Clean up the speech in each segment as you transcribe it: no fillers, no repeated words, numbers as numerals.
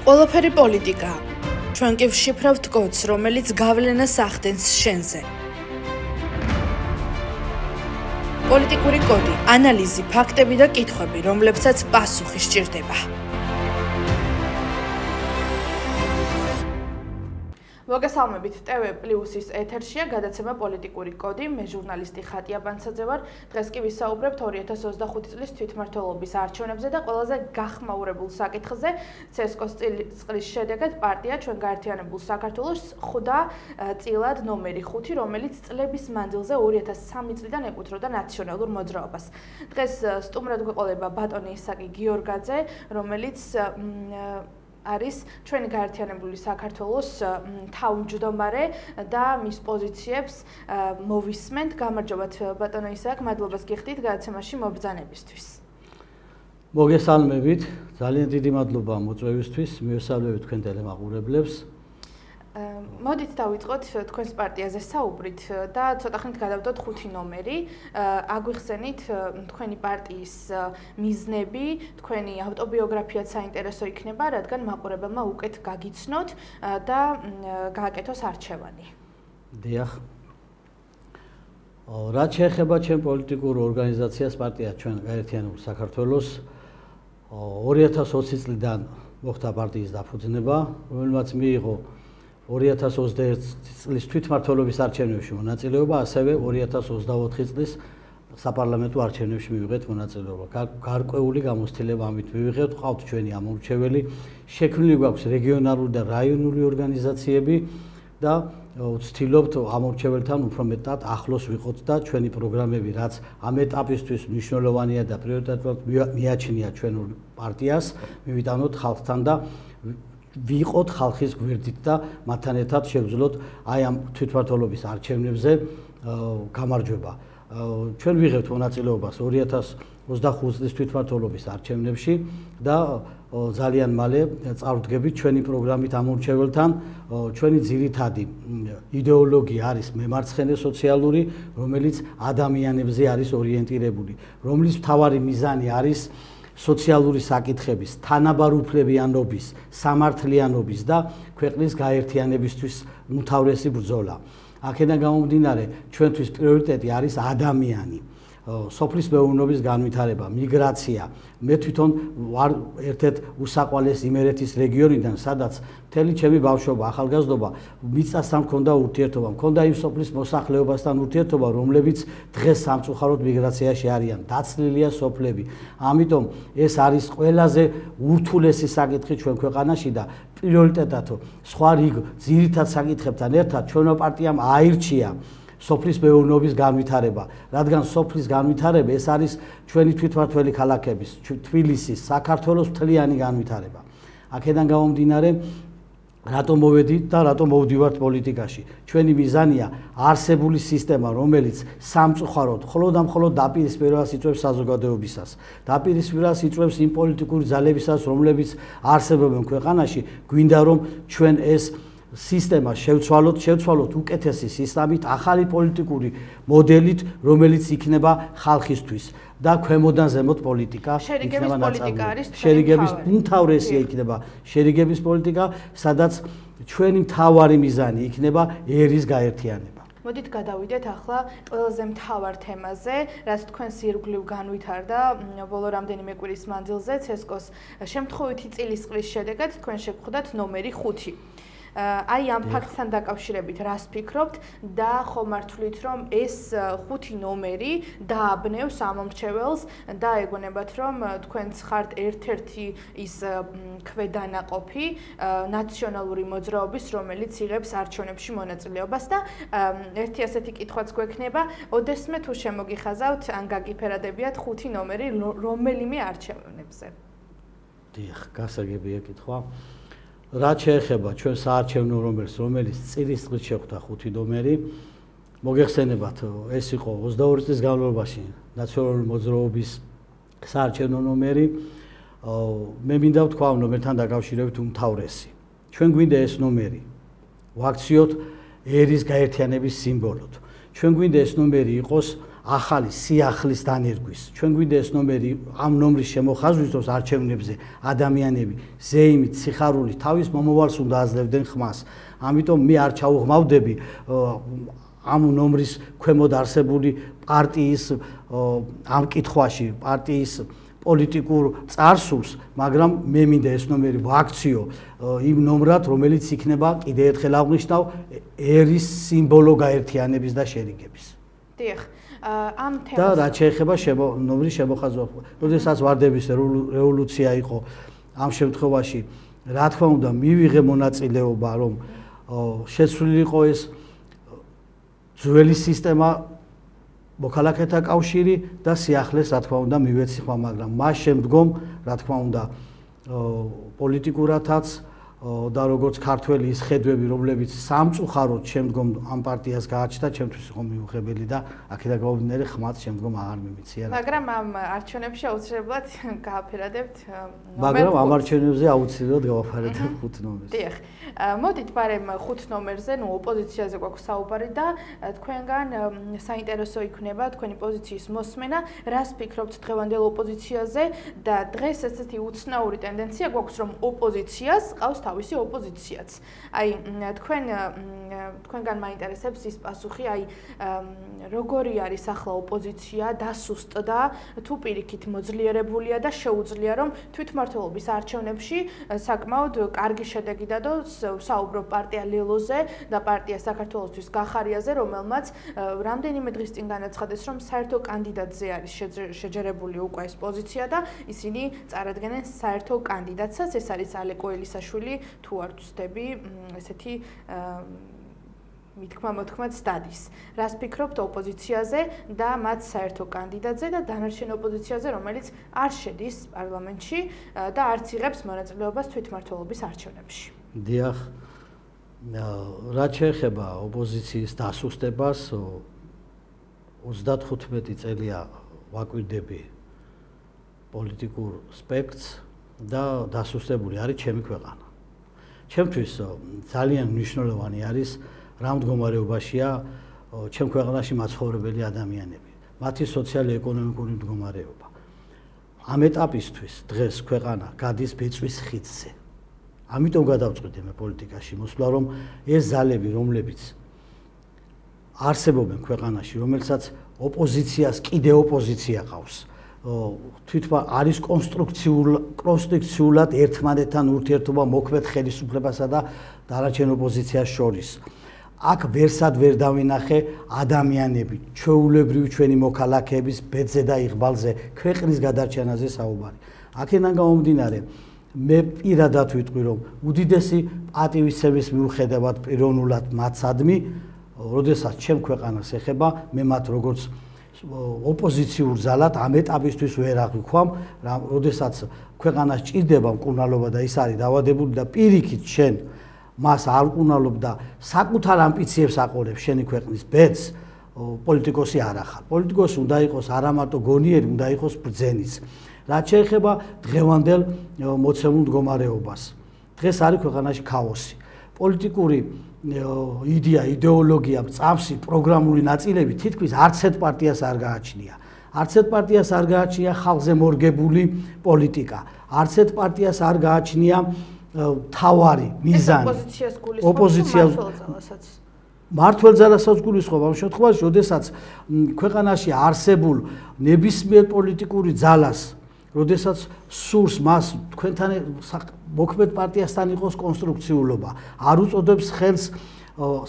ყველაფერი პოლიტიკაა. ჩვენ კი ვშიფრავთ კოდს, რომელიც გავლენას ახდენს შენზე. პოლიტიკური კოდი, ანალიზი, ფაქტები და კითხვები, რომლებსაც პასუხი სჭირდება. მოგესალმებით, TV+-ის ეთერშია გადაცემა პოლიტიკური კოდი. მე ჟურნალისტი ხატია ბანცაძე ვარ. დღეს კი ვისაუბრებთ 2025 წლის თვითმმართველობის არჩევნებზე და ყველაზე გახმაურებულ საკითხზე. CSKO-ს წლის შედეგად პარტია ჩვენ გაერთიანებულ საქართველოს ხვდა წილად ნომერი 5, რომელიც წლების მანძილზე 2003 წლიდან ეკუთვნოდა ნაციონალურ მოძრაობას. დღეს სტუმრად გვეყოლება ბატონი ისაკი გიორგაძე, რომელიც არის ჩვენი გაერთიანებული საქართველოს თავმჯდომარე და მის პოზიციებს მოვისმენთ. გამარჯობათ ბატონო ისაკ, მადლობას გიხდით გადაცემაში მობრძანებისთვის. მოგესალმებით, ძალიან დიდი მადლობა მოწვევისთვის, მივესალმებით თქვენ ტელემაყურებლებს. მოდით დავიწყოთ თქვენს პარტიაზე საუბრით და ცოტა ხნით გადავდოთ 5 ნომერი. აგვიხსენით თქვენი პარტიის მიზნები, თქვენი ავტობიოგრაფიაც საინტერესო იქნება, რადგან მაყურებელმა უკეთ გაგიცნოთ და გააკეთოს არჩევანი. დიახ. რაც შეეხება ჩემ პოლიტიკურ ორგანიზაციას პარტია ჩვენ გაერთიანებულ საქართველოს 2020 წლიდან მოხდა პარტიის დაფუძნება, რომელმაც მიიღო 2021 წლის თვითმმართველობის არჩევნებში მონაწილეობა, ასევე 2024 წლის საპარლამენტო არჩევნებში მივიღეთ მონაწილეობა. გარკვეული გამოცდილება ამით მივიღეთ, ყავთ ჩვენი ამორჩეველი, შექმნილი გვაქვს რეგიონალური და რაიონული ორგანიზაციები და ვცდილობთ ამორჩეველთან უფრო მეტად ახლოს ვიყოთ და ჩვენი პროგრამები, რაც ამ ეტაპისთვის მნიშვნელოვანია და პრიორიტეტულად მიაჩნია ჩვენ პარტიას, მივიტანოთ ხალხთან და ვიყოთ ხალხის გვერდით და მათთან ერთად შევძლოთ აი ამ თვითმმართველობის არჩევნებზე გამარჯვება. ჩვენ ვიღებთ მონაწილეობას 2025 წლის თვითმმართველობის არჩევნებში და ძალიან მალე წარვდგებით ჩვენი პროგრამით ამორჩეველთან. ჩვენი ძირითადი იდეოლოგია არის მემარცხენე სოციალური, რომელიც ადამიანებზე არის ორიენტირებული, რომლის მთავარი მიზანი არის სოციალური საკითხების, თანაბარუფლებიანობის, სამართლიანობის და ქვეყნის გაერთიანებისთვის უმთავრესი ბრძოლა. აქედან გამომდინარე, ჩვენთვის პრიორიტეტი არის ადამიანი, სოფლის მეურნეობის განვითარება, მიგრაცია. მე თვითონ ვარ ერთ-ერთ უსაყვარლეს იმერეთის რეგიონიდან, სადაც მთელი ჩემი ბავშვობა, ახალგაზრდობა მიწასთან მქონდა ურთიერთობა, მქონდა იმ სოფლის მოსახლეობასთან ურთიერთობა, რომლებიც დღეს სამწუხაროდ მიგრაციაში არიან, დაცლილია სოფლები. ამიტომ ეს არის ყველაზე ურთულესი საკითხი ჩვენ ქვეყანაში და პრიორიტეტად სხვა რიგ ძირითად საკითხებთან ერთად ჩვენო პარტიამ აირჩია სოფლის მეურნეობის განვითარება, რადგან სოფლის განვითარება ეს არის ჩვენი თვითმმართველი ქალაქების, თბილისის, საქართველოს მთლიანი განვითარება. აქედან გამომდინარე, რატომ მოვედით და რატომ მოვდივართ პოლიტიკაში? ჩვენი მიზანია არსებული სისტემა, რომელიც სამწუხაროდ მხოლოდ დაპირისპირებას იწვევს საზოგადოებისას. დაპირისპირებას იწვევს იმ პოლიტიკური ძალებისას, რომლებიც არსებობენ ქვეყანაში, გვინდა რომ ჩვენ ეს სისტემა შევცვალოთ უკეთესი სისტემით, ახალი პოლიტიკური მოდელით, რომელიც იქნება ხალხისთვის და ქვემოდან ზემოთ პოლიტიკა იქნება ნაწარმოები. შერიგების უმთავრესია იქნება შერიგების პოლიტიკა, სადაც ჩვენი მთავარი მიზანი იქნება ერის გაერთიანება. მოდით გადავიდეთ ახლა ყველაზე მთავარ თემაზე, რაც თქვენს ირგვლივ განვითარდა ბოლო რამდენიმე კვირის მანძილზე. CSKO-ს შემთხვევითი წილისყრის შედეგად თქვენ შეგხვდათ ნომერი 5. აი ამ ფაქტთან დაკავშირებით რას ფიქრობთ და ხომ არ თვლით რომ ეს 5 ნომერი დააბნევს ამორჩეველს და ეგონებათ რომ თქვენც ხართ ერთ-ერთი ის ქვედანაყოფი ნაციონალური მოძრაობის, რომელიც იღებს არჩევნებში მონაწილეობას და ერთი ასეთი კითხვაც გვექნება, ოდესმე თუ შემოგიხაზავთ ან გაგიფერადებიათ 5 ნომერი რომელიმე არჩევნებზე. დიახ, გასაგებია კითხვა. რაც შეეხება ჩვენ საარჩევნო რომელიც წილისყრით შეხვდა 5 ნომერი, მოგეხსენებათ, ეს იყო 22 წლის განმავლობაში ნაციონალური მოძრაობის საარჩევნო ნომერი. მე მინდა ვთქვა ამ ნომერთან დაკავშირებით უმთავრესი. ჩვენ გვინდა ეს ნომერი ვაქციოთ ერის გაერთიანების სიმბოლოდ. ჩვენ გვინდა ეს ნომერი იყოს ახალი სიახლის დანერგვის. ჩვენ გვინდა ეს ნომერი ამ ნომრის შემოხაზვისთვის არჩევნებზე ადამიანები ზეიმით, სიხარულით თავის მომავალს უნდა აძლევდნენ ხმას. ამიტომ მე არ ჩაუღმავდები ამ ნომრის ქვემოთ არსებული პარტიის ამ კითხვაში, პარტიის პოლიტიკურ წარსულს, მაგრამ მე მინდა ეს ნომერი ვაქციო იმ ნომრად, რომელიც იქნება კიდევ ერთხელ აღნიშნავ ერის სიმბოლო გაერთიანების და შერიგების. დიახ. ამ თემას და რაც შეეხება ნომრის შემოხაზვა, როდესაც ვარდების რევოლუცია იყო ამ შემთხვევაში, რა თქმა უნდა, მივიღე მონაწილეობა, რომ შეცვლილიყო ეს ძველი სისტემა მოქალაქეთა კავშირი და სიახლეს, რა თქმა უნდა, მივეცი ხმა, მაგრამ მას შემდგომ, რა თქმა უნდა, პოლიტიკურათაც და როგორც ქართველი ის ხედვები, რომლებიც სამწუხაროდ შემდგომ ამ პარტიას გააჩნდა, ჩემთვის იყო მიუღებელი და აქედან გამომდინარე ხმაც შემდგომ აღარ მიმიცია. მაგრამ ამ არჩევნებში აუცილებლად გააფერადებთ მაგრამ ამ არჩევნებზე აუცილებლად გავაფერადებთ 5 ნომერს. დიახ. მოდით ბარემ 5 ნომერზე, ოპოზიციაზე გვაქვს საუბარი და თქვენგან საინტერესო იქნება თქვენი პოზიციის მოსმენა, რას ფიქრობთ დღევანდელ ოპოზიციაზე და დღეს ესეთი უცნაური ტენდენცია გვაქვს, რომ ოპოზიციას ყავს თავისი ოპოზიციაც. აი თქვენგან მაინტერესებს ის პასუხი, აი როგორი არის ახლა ოპოზიცია, დასუსტდა, თუ პირიქით მოძლიერებულია და შეუძლია რომ თვითმმართველობის არჩევნებში საკმაოდ კარგი შედეგი დადოს საუბრობ პარტია ლელოზე და პარტია საქართველოსთვის გახარიაზე, რომელმაც რამდენიმე დღის წინ განაცხადეს, რომ საერთო კანდიდატზე არის შეჯერებული უკვე ეს პოზიცია და ისინი წარადგენენ საერთო კანდიდატსაც, ეს არის ალე კოელიშვილი, თუ არ ვცდები, ესეთი მithkma-მოთქმაც დადის. რას ფიქრობთ ოპოზიციაზე და მათ საერთო კანდიდატზე და დანარჩენ ოპოზიციაზე, რომელიც არ შედის პარლამენტში და არც იღებს მონაწილეობას თვითმმართველობის არჩევნებში? დიახ, რაც შეეხება ოპოზიციის დასუსტებას, 35 წელია ვაკვირდები პოლიტიკურ სპექტრს და დასუსტებული არის ჩემი ქვეყანა. ჩემთვის ძალიან მნიშვნელოვანი არის რა მდგომარეობაშია ჩემ ქვეყანაში მაცხოვრებელი ადამიანები, მათი სოციალურ-ეკონომიკური მდგომარეობა. ამ ეტაპისთვის დღეს ქვეყანა გადის ბეწვის ხიდზე. ამიტომ გადავწყვიტე მე პოლიტიკაში მოსვლა, რომ ეს ზალები, რომლებიც არსებობენ ქვეყანაში, რომელსაც ოპოზიციას კიდე ოპოზიცია ყავს, თვითონ არის კონსტრუქციულად ერთმანეთთან ურთიერთობა მოქმედ ხელისუფლებასა და დანარჩენ ოპოზიციას შორის. აქ ვერსად ვერ დავინახე ადამიანები, ჩვეულებრივი ჩვენი მოქალაქეების ბედზე და იღბალზე, ქვეყნის გადარჩენაზე საუბარი. აქედან გამომდინარე, მე პირადად ვიტყვი, რომ უდიდესი პატივისცემის მიუხედავად პიროვნულად მათსადმი, როდესაც ჩემ ქვეყანას ეხება, მე მათ როგორც ოპოზიციურ ზალად ამ ეტაპისთვის ვერ აღვიქვამ, როდესაც ქვეყანას ჭირდება მკურნალობა და ის არის დავადებული და პირიქით შენ მას არ უკუნალობ და საკუთარ ამბიციებს აყოლებ შენი ქვეყნის ბედს, პოლიტიკოსი არ ახარ. პოლიტიკოსი უნდა იყოს არა მარტო გონიერი, უნდა იყოს ბრძენიც. რაც შეეხება დღევანდელ მოცემულ მდგომარეობას. დღეს არის ქვეყანაში ქაოსი. პოლიტიკური იდეა, იდეოლოგია, წამსი, პროგრამული ნაწილები თითქმის არც ერთ პარტიას არ გააჩნია. არც ერთ პარტიას არ გააჩნია ხალხზე მორგებული პოლიტიკა. არც ერთ პარტიას არ გააჩნია თავარი, მიზანი. ოპოზიციას მართლ ძალასაც გულისხმობ ამ შემთხვევაში, როდესაც ქვეყანაში არსებულ ნებისმიერ პოლიტიკური ძალას, როდესაც სურს მას თქვენთან მოქმედ პარტიასთან იყოს კონსტრუქციულობა, არ უწოდებს ხელს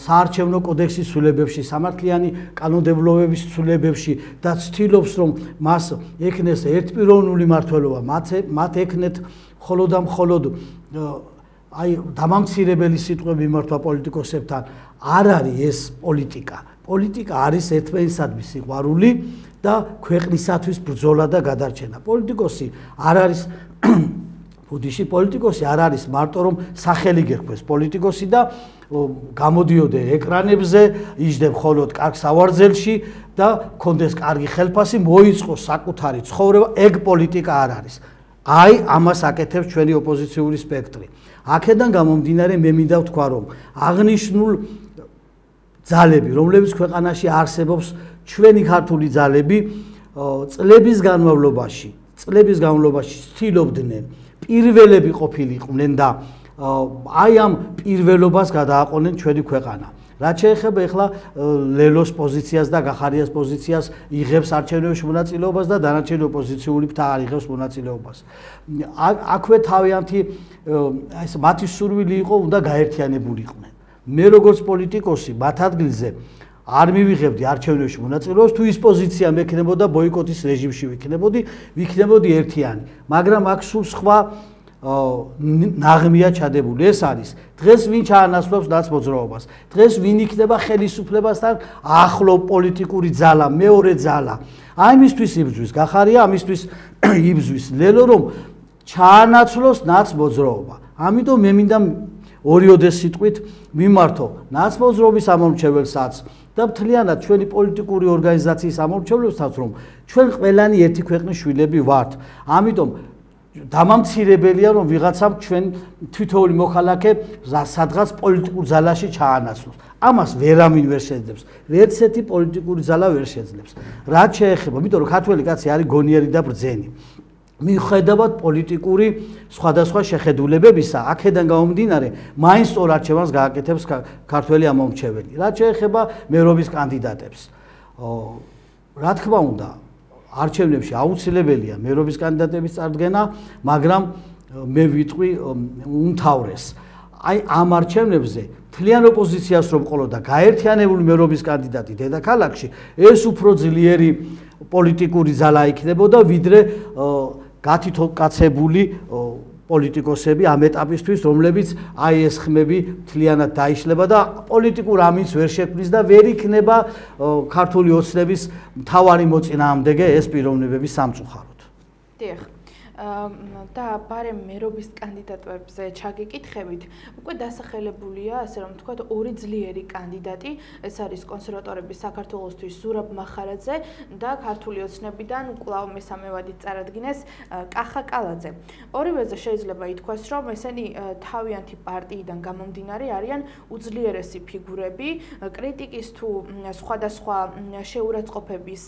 საარჩევნო კოდექსის ცვლილებებში, სამართლიანი კანონმდებლობების ცვლილებებში და ცდილობს, რომ მას ექნეს ერთპიროვნული მმართველობა, მათ ექნეთ მხოლოდ და მხოლოდ აი დამამცირებელი სიტყვები მართვა პოლიტიკოსებთან, არ არის ეს პოლიტიკა. პოლიტიკა არის ერთმანეთისადმი სიყვარული და ქვეყნისათვის ბრძოლა და გადარჩენა. პოლიტიკოსი არ არის ბუდიში, პოლიტიკოსი არ არის მარტო რომ სახელი გერქვეს პოლიტიკოსი და გამოდიოდე ეკრანებზე, იჯდე მხოლოდ კარგ სავარძელში და კონდეს კარგი ხელფასი, მოიწყოს საკუთარი ცხოვრება, ეგ პოლიტიკა არ არის. აი ამას აკეთებს ჩვენი ოპოზიციური სპექტრი. აქედან გამომდინარე მე მინდა ვთქვა, რომ აღნიშნულ ძალები, რომლებიც ქვეყანაში არსებობს ჩვენი ქართული ძალები წლების განმავლობაში ცდილობდნენ პირველები ყოფილიყვნენ და აი ამ პირველობას გადააყოლნენ ჩვენი ქვეყანა. რაც შეეხება ახლა ლელოს პოზიციას და გახარიას პოზიციას იღებს არჩევნებში მონაწილეობას და დანარჩენი ოპოზიციური ფრთა არ იღებს მონაწილეობას. აქვე თავიანთი ეს მათი სურვილი იყო, უნდა გაერთიანებულიყვნენ. მე როგორც პოლიტიკოსი მათ ადგილზე არ მივიღებდი არჩევნებში მონაწილეობას, თუ ის პოზიცია მექნებოდა ბოიკოტის რეჟიმში ვიქნებოდი ერთიანი, მაგრამ აქ სულ სხვა ნაღმია ჩადებული. ეს არის დღეს ვინ ჩაანაცვლებს ნაცმოძრაობას, დღეს ვინ იქნება ხელისუფლებასთან ახლო პოლიტიკური ძალა, მეორე ძალა. აი მისთვის იბრძვის გახარია, ამისთვის იბრძვის ლელო, რომ ჩაანაცვლოს ნაცმოძრაობა. ამიტომ მე მინდა ორიოდეს სიტყვით მიმართო ნაცმოძრაობის ამომრჩეველსაც და მთლიანად ჩვენი პოლიტიკური ორგანიზაციის ამომრჩეველებსაც, რომ ჩვენ ყველანი ერთი ქვეყნის შვილები ვართ. ამიტომ დამამცირებელია, რომ ვიღაცამ ჩვენ თითოეული მოქალაქე სადღაც პოლიტიკურ ძალაში ჩაანაცვლოს. ამას ვერავინ ვერ შეძლებს, ვერცერთი პოლიტიკური ძალა ვერ შეძლებს. რაც შეეხება, იმიტომ რომ ქართველი კაცი არის გონიერი და ბრძენი. მიუხედავად პოლიტიკური სხვადასხვა შეხედულებებისა, აქედან გამომდინარე, მაინც სწორ არჩევანს გააკეთებს ქართველი ამომრჩეველი. რაც შეეხება მერობის კანდიდატებს, რა თქმა უნდა, არჩევნებში აუცილებელია მერობის კანდიდატების წარდგენა, მაგრამ მე ვიტყვი უმთავრეს. აი ამ არჩევნებზე მთლიან ოპოზიციას რომ ყოლოდა გაერთიანებული მერობის კანდიდატი დედაქალაქში, ეს უფრო ძლიერი პოლიტიკური ძალა იქნებოდა, ვიდრე გათითოკაცებული პოლიტიკოსები ამ ეტაპისთვის, რომლებიც აი ეს ხმები მთლიანად დაიშლება და პოლიტიკურ ამინს ვერ შექმნის და ვერ იქნება ქართული ოცნების მთავარი მოწინააღმდეგე ეს პიროვნებების სამწუხაროდ. დიახ. და ბარემ მერობის კანდიდატებზე ჩაგეკითხებით, უკვე დასახელებულია, ასე რომ ვთქვათ, ორი ძლიერი კანდიდატი, ეს არის კონსერვატორების საქართველოსთვის ზურაბ მახარაძე და ქართული ოცნებიდან კვლავ მესამე ვადით წარადგინეს კახა კალაძე. ორივეზე შეიძლება ითქვას, რომ ესენი თავიანთი პარტიიდან გამომდინარე არიან უძლიერესი ფიგურები, კრიტიკის თუ სხვადასხვა შეურაცხყოფების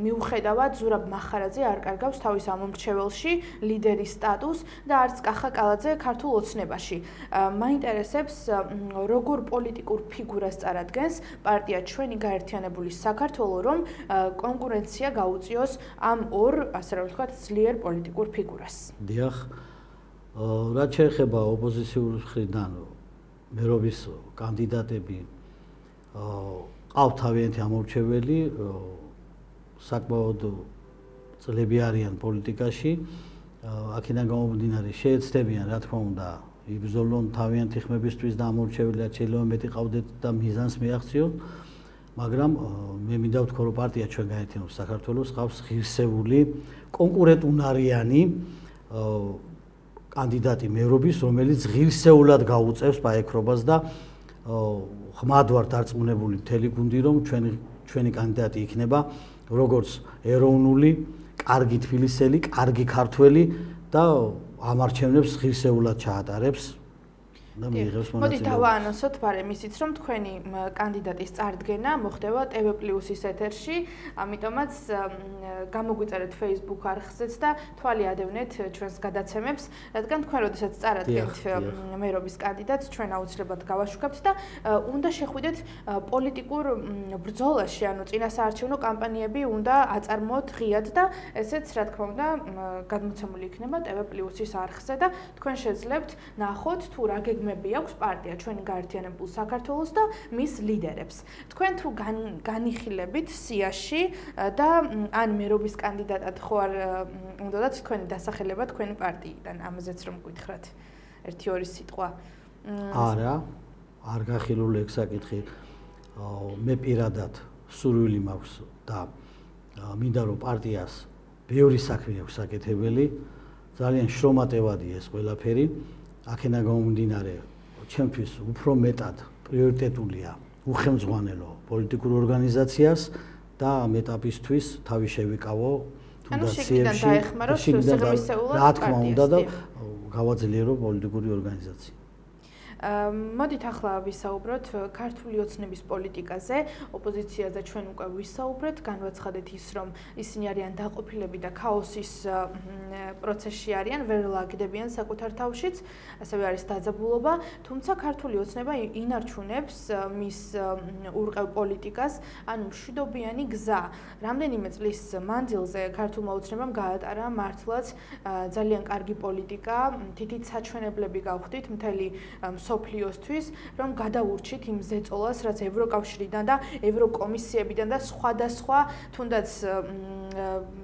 მიუხედავად ზურაბ მახარაძე არ კარგავს თავის ამომრჩეველში ლიდერის სტატუსს და არც კახა კალაძე ქართულ ოცნებაში. მაინტერესებს, როგორ პოლიტიკურ ფიგურას წარადგენს პარტია ჩვენი გაერთიანებული საქართველო, რომ კონკურენცია გაუწიოს ამ ორ, ასე რომ ვთქვათ, ძლიერ პოლიტიკურ ფიგურას. დიახ, რაც შეეხება ოპოზიციური მხრიდან მერობის კანდიდატები ყავთ თავიანთი ამორჩეველი, საკმაოდ წლები არიან პოლიტიკაში, აქედან გამომდინარე შეეცდებიან, რა თქმა უნდა, იბრძოლონ თავიანთი ხმებისთვის და ამორჩეველად შეიძლება მეტი ყავდეთ და მიზანს მიაღწიონ, მაგრამ მე მინდა ვთქვა, რომ პარტია ჩვენ გაერთიანებული საქართველოს ყავს ღირსეული, კონკურენტუნარიანი კანდიდატი მერობის, რომელიც ღირსეულად გაუწევს პაექრობას და ხმად ვარ დარწმუნებული მთელი გუნდი, რომ ჩვენი კანდიდატი იქნება როგორც ეროვნული, კარგი თბილისელი, კარგი ქართველი და ამ არჩევნებს ღირსეულად ჩაატარებს და მიიღებს მონაწილეობას. მოდი დავაანონსოთ ბარემ ისიც, რომ თქვენი კანდიდატის წარდგენა მოხდება TV+-ის ეთერში, ამიტომაც გამოგვიწერეთ Facebook არხზეც და თვალი ადევნეთ ჩვენს გადაცემებს, რადგან თქვენ როდესაც წარადგენთ მერობის კანდიდატს, ჩვენ აუცილებლად გავაშუქებთ და უნდა შეხვიდეთ პოლიტიკურ ბრძოლაში, ანუ წინასაარჩევნო კამპანიები უნდა აწარმოოთ ღიად და ესეც, რა თქმა უნდა, გადმოცემული იქნება TV+-ის არხზე და თქვენ შეძლებთ ნახოთ თუ რა გეგმები აქვს პარტია ჩვენი გაერთიანებულ საქართველოს და მის ლიდერებს. თქვენ თუ განიხილებით სიაში და ან მერობის კანდიდატად ხო არ უნდათ თქვენი დასახელება თქვენი პარტიიდან, ამაზეც რომ გითხრათ ერთი-ორი სიტყვა. არა, არ გახილული ეგ საკითხი. მე პირადად სურვილი მაქვს და მინდა რომ პარტიას ბევრი საქმე აქვს საკეთებელი, ძალიან შრომატევადია ეს ყველაფერი. აქედან გამომდინარე, ჩემთვის უფრო მეტად პრიორიტეტულია უხელმძღვანელო პოლიტიკურ ორგანიზაციას და ამ ეტაპისთვის თავი შევიკავო თუნდაც სიებში, რა თქმა უნდა და გავაძლიერო პოლიტიკური ორგანიზაცია. მოდით ახლა ვისაუბროთ ქართული ოცნების პოლიტიკაზე, ოპოზიციაზე ჩვენ უკვე ვისაუბრეთ, განვაცხადეთ ის, რომ ისინი არიან დაყოფილები და ქაოსის პროცესში არიან, ვერ ლაგდებიან საკუთარ თავშიც, ასევე არის დაძაბულობა, თუმცა ქართული ოცნება ინარჩუნებს მის ურყევ პოლიტიკას, ანუ მშვიდობიანი გზა. რამდენიმე წლის მანძილზე ქართულმა ოცნებამ გაატარა მართლაც ძალიან კარგი პოლიტიკა, თითით საჩვენებლები გავხდით მთელი მსოფლიოსთვის, რომ გადაურჩით იმ ზეწოლას, რაც ევროკავშირიდან და ევროკომისიებიდან და სხვადასხვა თუნდაც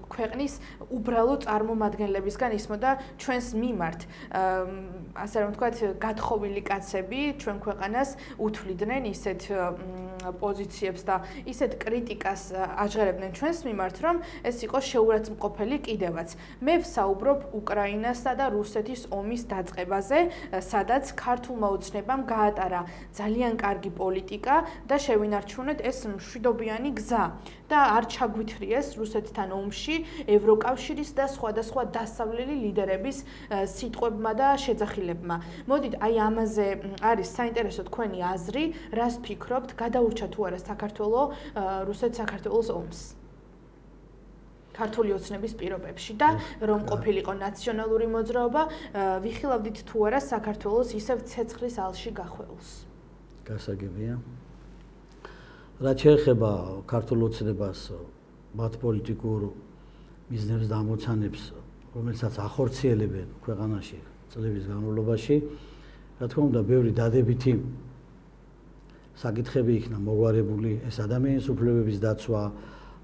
ქვეყნის უბრალო წარმომადგენლებისგან ისმოდა ჩვენს მიმართ. ასე რომ ვთქვათ, გათხოვილი კაცები ჩვენ ქვეყანას უთვლიდნენ ისეთ პოზიციებს და ისეთ კრიტიკას აჟღერებდნენ ჩვენს მიმართ, რომ ეს იყო შეურაცხმყოფელი კიდევაც. მე ვსაუბრობ უკრაინასა და რუსეთის ომის დაწყებაზე, სადაც ქართულმა ოცნებამ გაატარა ძალიან კარგი პოლიტიკა და შევინარჩუნეთ ეს მშვიდობიანი გზა და არ ჩაგვითრიეს რუსეთთან ომში ევროკავშირის და სხვადასხვა დასავლელი ლიდერების სიტყვებმა და შეძახილებმა. მოდით, აი ამაზე არის საინტერესო თქვენი აზრი, რას ფიქრობთ, გადაურჩა თუ არა საქართველო რუსეთ-საქართველოს ომს? ქართული ოცნების პირობებში და რომ ყოფილიყო ნაციონალური მოძრაობა, ვიხილავდით თუ არა საქართველოს ისევ ცეცხლის ალში გახვეულს. გასაგებია. რაც შეეხება ქართულ ოცნებას, მათ პოლიტიკურ მიზნებს და ამოცანებს, რომელსაც ახორციელებენ ქვეყანაში წლების განმავლობაში, რა თქმა უნდა, ბევრი დადებითი საკითხები იქნა მოგვარებული, ეს ადამიანის უფლებების დაცვა,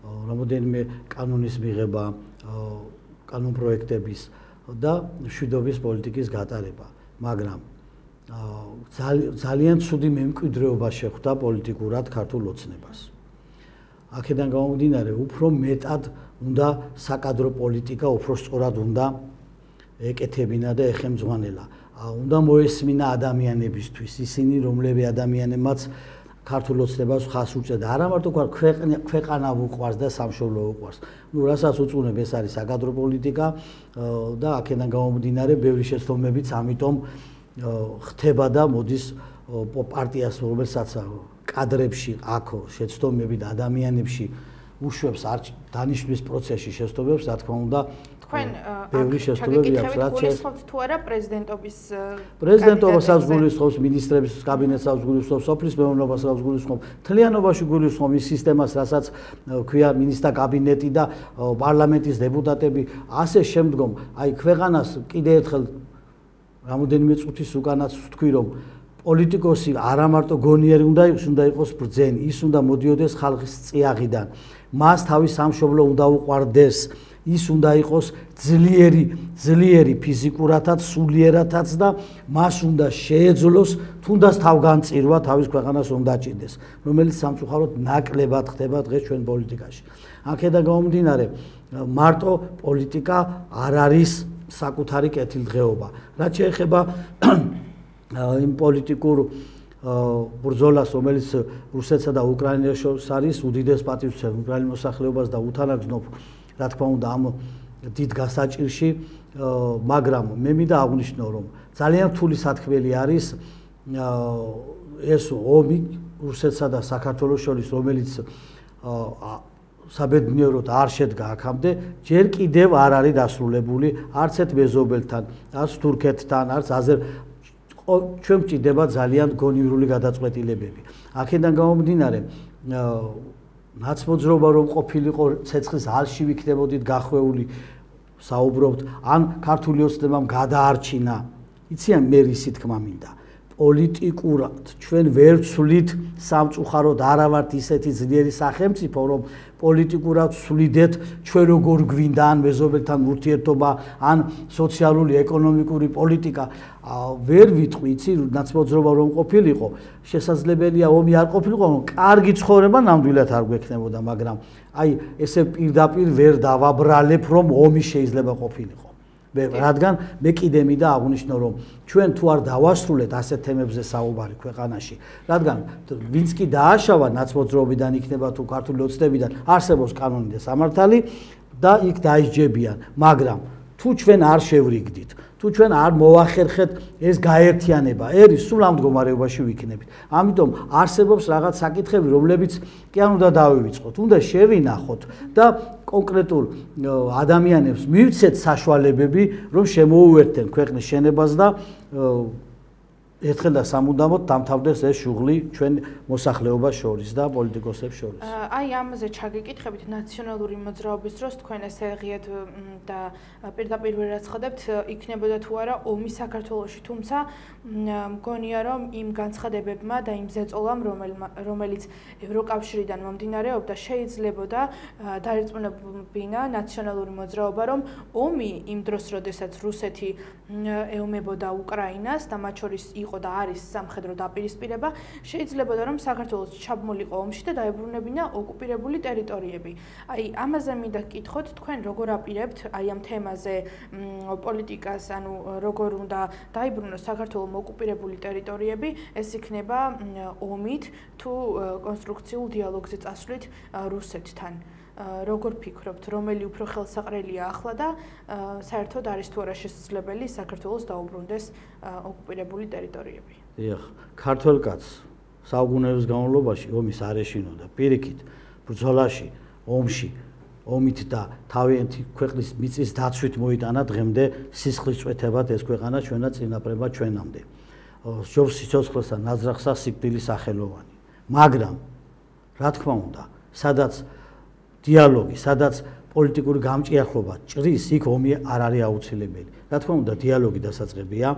რამოდენიმე კანონის მიღება, კანონპროექტების და მშვიდობის პოლიტიკის გატარება, მაგრამ ძალიან ცუდი მემკვიდრეობა შეხვდა პოლიტიკურად ქართულ ოცნებას. აქედან გამომდინარე, უფრო მეტად უნდა საკადრო პოლიტიკა, უფრო სწორად უნდა ეკეთებინა და ეხემძღვანელა. უნდა მოესმინა ადამიანებისთვის, ისინი, რომლებიც ადამიანებმაც ქართულ ოცნებას ხას უჭერდა. არა მარტო ქვეყანა უყვარს და სამშობლო უყვარს. ნუ რასაც უწუნებ, ეს არის საკადრო პოლიტიკა და აქედან გამომდინარე, ბევრი შეცდომებიც ამიტომ ხდება და მოდის პარტიას, რომელსაც კადრებში აქ შეცდომები და ადამიანებში უშვებს დანიშვნის პროცესში შეცდომებს, რა თქმა უნდა, თქვენ ბევრი შეცდომები აქვს, რაც გულისხმობთ თუ არა პრეზიდენტობასაც გულისხმობს, მინისტრების კაბინეტსაც გულისხმობს, სოფლის მეურნეობასაც გულისხმობს, მთლიანობაში გულისხმობს ის სისტემას, რასაც ქვია მინისტრთა კაბინეტი და პარლამენტის დეპუტატები, ასე შემდგომ, აი ქვეყანას კიდე ერთხელ რამოდენიმე წუთის უკანაც ვთქვი, რომ პოლიტიკოსი არა მარტო გონიერი უნდა იყოს, უნდა იყოს ბრძენი, ის უნდა მოდიოდეს ხალხის წიაღიდან. მას თავის სამშობლო უნდა უყვარდეს, ის უნდა იყოს ძლიერი ფიზიკურათაც, სულიერათაც და მას უნდა შეეძლოს თუნდაც თავგანწირვა თავის ქვეყანას რომ დაჭირდეს, რომელიც სამწუხაროდ ნაკლებად ხდება დღეს ჩვენ პოლიტიკაში. აქედან გამომდინარე, მარტო პოლიტიკა არ არის საკუთარი კეთილდღეობა. რაც შეეხება იმ პოლიტიკურ ბრძოლას, რომელიც რუსეთსა და უკრაინას შორის არის, უდიდეს პატივცემ უკრაინის მოსახლეობას და უთანაგზნობ, რა თქმა უნდა, ამ დიდ გასაჭირში, მაგრამ მე მინდა აღვნიშნო, რომ ძალიან რთული სათქმელი არის ეს ომი რუსეთსა და საქართველოს შორის, რომელიც საბედნიეროდ არ შედგა აქამდე, ჯერ კიდევ არ არის დასრულებული არც ერთ მეზობელთან, არც თურქეთთან, არც ჩვენ გვჭირდება ძალიან გონივრული გადაწყვეტილებები. აქედან გამომდინარე, ნაცმოძრაობა რომ ყოფილიყო ცეცხლის ალში ვიქნებოდით გახვეული, საუბრობთ, ან ქართული ოცნებამ გადაარჩინა, იციან მე რისი თქმა მინდა. პოლიტიკურად ჩვენ ვერ ვცვლით სამწუხაროდ არა ვართ ისეთი ძლიერი სახელმწიფო, რომ პოლიტიკურად ვცვლიდეთ ჩვენ როგორ გვინდა ან მეზობელთან ურთიერთობა, ან სოციალური, ეკონომიკური პოლიტიკა. ვერ ვიტყვი, იცი, ნაცმოძრაობა რომ ყოფილიყო, შესაძლებელია ომი არ ყოფილიყო, რომ კარგი ცხოვრება ნამდვილად არ გვექნებოდა, მაგრამ აი ესე პირდაპირ ვერ დავაბრალებ, რომ ომი შეიძლება ყოფილიყო. რადგან მე კიდე მინდა აღვნიშნო, რომ ჩვენ თუ არ დავასრულეთ ასეთ თემებზე საუბარი ქვეყანაში, რადგან ვინც კი დააშავა ნაცმოძრაობიდან იქნება თუ ქართული ოცნებიდან, არსებობს კანონი და სამართალი და იქ დაიჯებიან, მაგრამ თუ ჩვენ არ შევრიგდით, თუ ჩვენ არ მოვახერხეთ ეს გაერთიანება, ერის სულ ამ მდგომარეობაში ვიქნებით. ამიტომ არსებობს რაღაც საკითხები, რომლებიც კი არ უნდა დავივიწყოთ, უნდა შევინახოთ და კონკრეტულ ადამიანებს მივცეთ საშუალებები, რომ შემოუერთდნენ ქვეყნის შენებას და ერთხელ და სამუდამოდ დამთავრდეს ეს შუღლი ჩვენ მოსახლეობას შორის და პოლიტიკოსებს შორის. აი ამაზე ჩაგიკითხებით ნაციონალური მოძრაობის დროს თქვენ ესე ღიად და პირდაპირ ვერ აცხადებთ, იქნებოდა თუ არა ომი საქართველოში, თუმცა მგონია რომ იმ განცხადებებმა და იმ ზეწოლამ, რომელიც ევროკავშირიდან მომდინარეობდა, შეიძლებოდა დაერწმუნებინა ნაციონალური მოძრაობა, რომ ომი იმ დროს, როდესაც რუსეთი ეომებოდა უკრაინას და მათ შორის იყო და არის სამხედრო დაპირისპირება, შეიძლებოდა რომ საქართველოს ჩაბმულიყო ომში და დაებრუნებინა ოკუპირებული ტერიტორიები. აი ამაზე მინდა გკითხოთ, თქვენ როგორ აპირებთ აი ამ თემაზე პოლიტიკას, ანუ როგორ უნდა დაიბრუნოს საქართველოს ოკუპირებული ტერიტორიები, ეს იქნება ომით თუ კონსტრუქციულ დიალოგზე წასვლით რუსეთთან. როგორ ფიქრობთ, რომელი უფრო ხელსაყრელია ახლა და საერთოდ არის თუ არა შესაძლებელი საქართველოს დაუბრუნდეს ოკუპირებული ტერიტორიები? დიახ, ქართველ კაცს საუკუნეების განმავლობაში ომის არ ეშინოდა. პირიქით, ბრძოლაში, ომში, ომით და თავიანთი ქვეყნის მიწის დაცვით მოიტანა დღემდე სისხლის წვეთებად ეს ქვეყანა ჩვენა წინაპრებმა ჩვენამდე. სჯობს სიცოცხლესა, ნაძრახსა, სიკვდილის სახელოვანი. მაგრამ, რა თქმა უნდა, სადაც დიალოგი, სადაც პოლიტიკური გამჭიახლობა ჭრის, იქ ომი არ არის აუცილებელი. რა თქმა უნდა, დიალოგი დასაწყებია.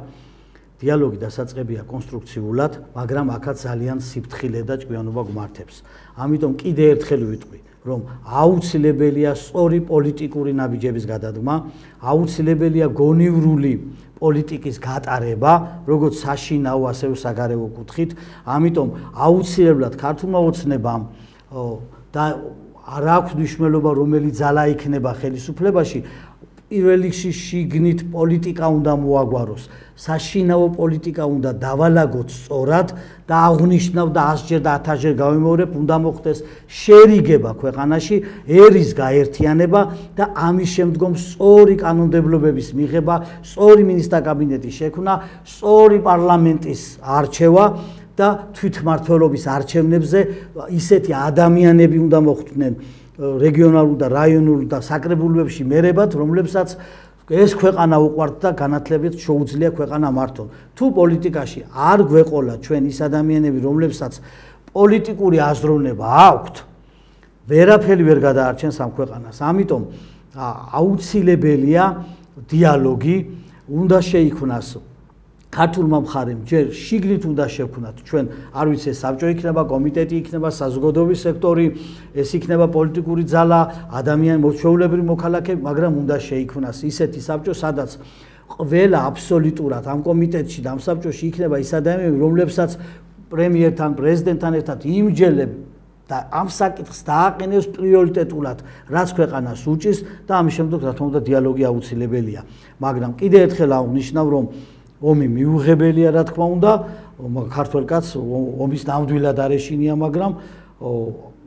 დიალოგი დასაწყებია კონსტრუქციულად, მაგრამ აქაც ძალიან სიფრთხილე და ჭკვიანობა გვმართებს. ამიტომ კიდე ერთხელ ვიტყვი, რომ აუცილებელია სწორი პოლიტიკური ნაბიჯების გადადგმა, აუცილებელია გონივრული პოლიტიკის გატარება, როგორც საშინაო, ასევე საგარეო კუთხით. ამიტომ აუცილებლად ქართულმა ოცნებამ და არ აქვს მნიშვნელობა, რომელი ძალა იქნება ხელისუფლებაში, პირველ რიგში შიგნით პოლიტიკა უნდა მოაგვაროს. საშინაო პოლიტიკა უნდა დავალაგოთ სწორად და აღნიშნავ და 100-ჯერ და 1000-ჯერ გავიმეორებ, უნდა მოხდეს შერიგება ქვეყანაში, ერის გაერთიანება და ამის შემდგომ სწორი კანონმდებლობების მიღება, სწორი მინისტრთა კაბინეტის შექმნა, სწორი პარლამენტის არჩევა და თვითმმართველობის არჩევნებზე ისეთი ადამიანები უნდა მოხვდნენ რეგიონალურ და რაიონულ და საკრებულოებში მერებად, რომლებსაც ეს ქვეყანა უყვართ და განათლებით შეუძლია ქვეყანა მართონ. თუ პოლიტიკაში არ გვეყოლა ჩვენ ის ადამიანები, რომლებსაც პოლიტიკური აზროვნება აქვთ, ვერაფერი ვერ გადაარჩენს ამ ქვეყანას. ამიტომ აუცილებელია დიალოგი, უნდა შეიქმნას ქართულმა მხარემ ჯერ შიგნით უნდა შევქმნათ ჩვენ არ ვიცი საბჭო იქნება, კომიტეტი იქნება, საზოგადოების სექტორი, ეს იქნება პოლიტიკური ძალა, ჩვეულებრივი მოქალაქეები, მაგრამ უნდა შეიქმნას ისეთი საბჭო, სადაც ყველა აბსოლუტურად ამ კომიტეტში და ამ საბჭოში იქნება ის ადამიანები, რომლებსაც პრემიერთან, პრეზიდენტთან ერთად იმჯელებ და ამ საკითხს დააყენებს პრიორიტეტულად, რაც ქვეყანას უჭირს და ამის შემდეგ რა თქმა უნდა დიალოგი აუცილებელია. მაგრამ კიდევ ერთხელ აღნიშნავ, რომ ომი მიუღებელია, რა თქმა უნდა, ქართველ კაცს ომის ნამდვილად არ ეშინია, მაგრამ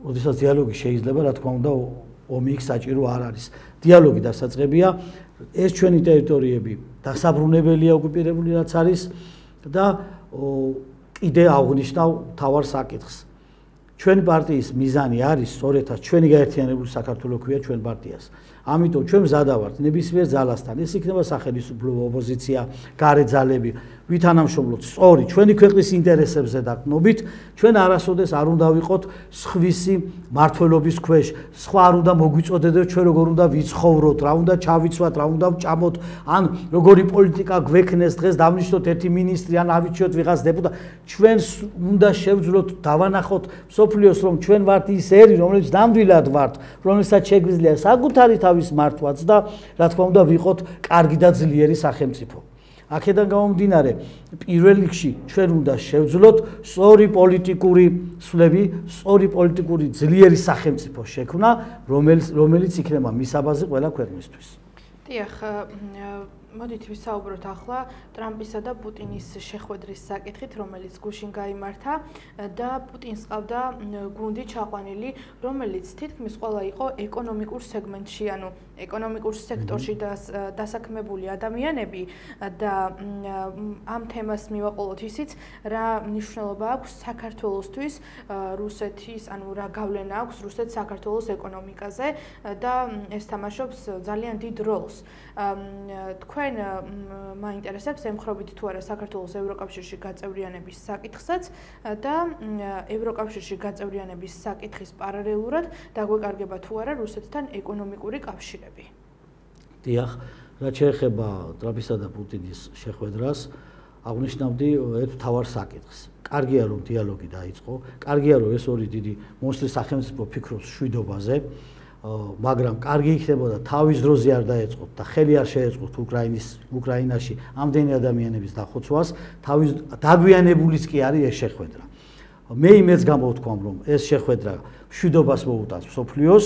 როდესაც დიალოგი შეიძლება, რა თქმა უნდა, ომი იქ საჭირო არ არის. დიალოგი დასაწყებია, ეს ჩვენი ტერიტორიები დასაბრუნებელია ოკუპირებული რაც არის და კიდე აღნიშნავ თავარ საკითხს. ჩვენი პარტიის მიზანი არის სწორედაც ჩვენი გაერთიანებული საქართველოს ქვია ჩვენ პარტიას. ამიტომ ჩვენ მზადა ვართ ნებისმიერ ძალასთან, ეს იქნება სახელმწიფო ოპოზიცია, გარე ძალები, ვითანამშრომლოთ სწორი ჩვენი ქვეყნის ინტერესებზე დაგნობით, ჩვენ არასოდეს არ უნდა ვიყოთ სხვისი მართლობის ქვეშ, სხვა არ უნდა მოგვიწოდეთ ჩვენ როგორ უნდა ვიცხოვროთ, რა უნდა ჩავიცვათ, რა უნდა ვჭამოთ, ან როგორი პოლიტიკა გვექნეს დღეს დავნიშნოთ ერთი მინისტრი, ან ავიჩიოთ ვიღაც დეპუტატი, ჩვენ უნდა შევძლოთ, დავანახოთ მსოფლიოს, რომ ჩვენ ვართ ის ერი, რომელიც ნამდვილად ვართ, რომელსაც შეგვიძლია საკუთარი თავის მართვაც და რა თქმა უნდა ვიყოთ კარგი და ძლიერი სახელმწიფო. აქედან გამომდინარე, პირველ რიგში ჩვენ უნდა შევძლოთ სწორი პოლიტიკური სვლები, სწორი პოლიტიკური ძლიერი სახელმწიფო შექმნა, რომელიც იქნება მისაბაძი ყველა ქვეყნისთვის. დიახ, მოდით ვისაუბროთ ახლა ტრამპისა და პუტინის შეხვედრის საკითხით, რომელიც გუშინ გაიმართა და პუტინს ყავდა გუნდი ჩაყვანილი, რომელიც თითქმის ყველა იყო ეკონომიკურ სეგმენტში, ანუ ეკონომიკურ სექტორში დასაქმებული ადამიანები და ამ თემას მივაყოლოთ ისიც, რა მნიშვნელობა აქვს საქართველოსთვის რუსეთის, ანუ რა გავლენა აქვს რუსეთს საქართველოს ეკონომიკაზე და ეს თამაშობს ძალიან დიდ როლს. თქვენ მაინტერესებს ემხრობით თუ არა საქართველოს ევროკავშირში გაწევრიანების საკითხსაც და ევროკავშირში გაწევრიანების საკითხის პარალელურად დაგვეკარგება თუ არა რუსეთთან ეკონომიკური კავშირები. დიახ, რაც შეეხება ტრამპისა და პუტინის შეხვედრას, აღნიშნავდი ერთ მთავარ საკითხს. კარგია რომ დიალოგი დაიწყო, კარგია რომ ეს ორი დიდი მონსტრი სახელმწიფო ფიქრობს შვიდობაზე. მაგრამ კარგი იქნებოდა თავის დროზე არ დაეწყოთ და ხელი არ შეეწყოთ უკრაინაში ამდენი ადამიანების დახოცვას, თავის დაგვიანებულის კი არის ეს შეხვედრა. მე იმედს გამოვთქვამ, რომ ეს შეხვედრა მშვიდობას მოუტანს მსოფლიოს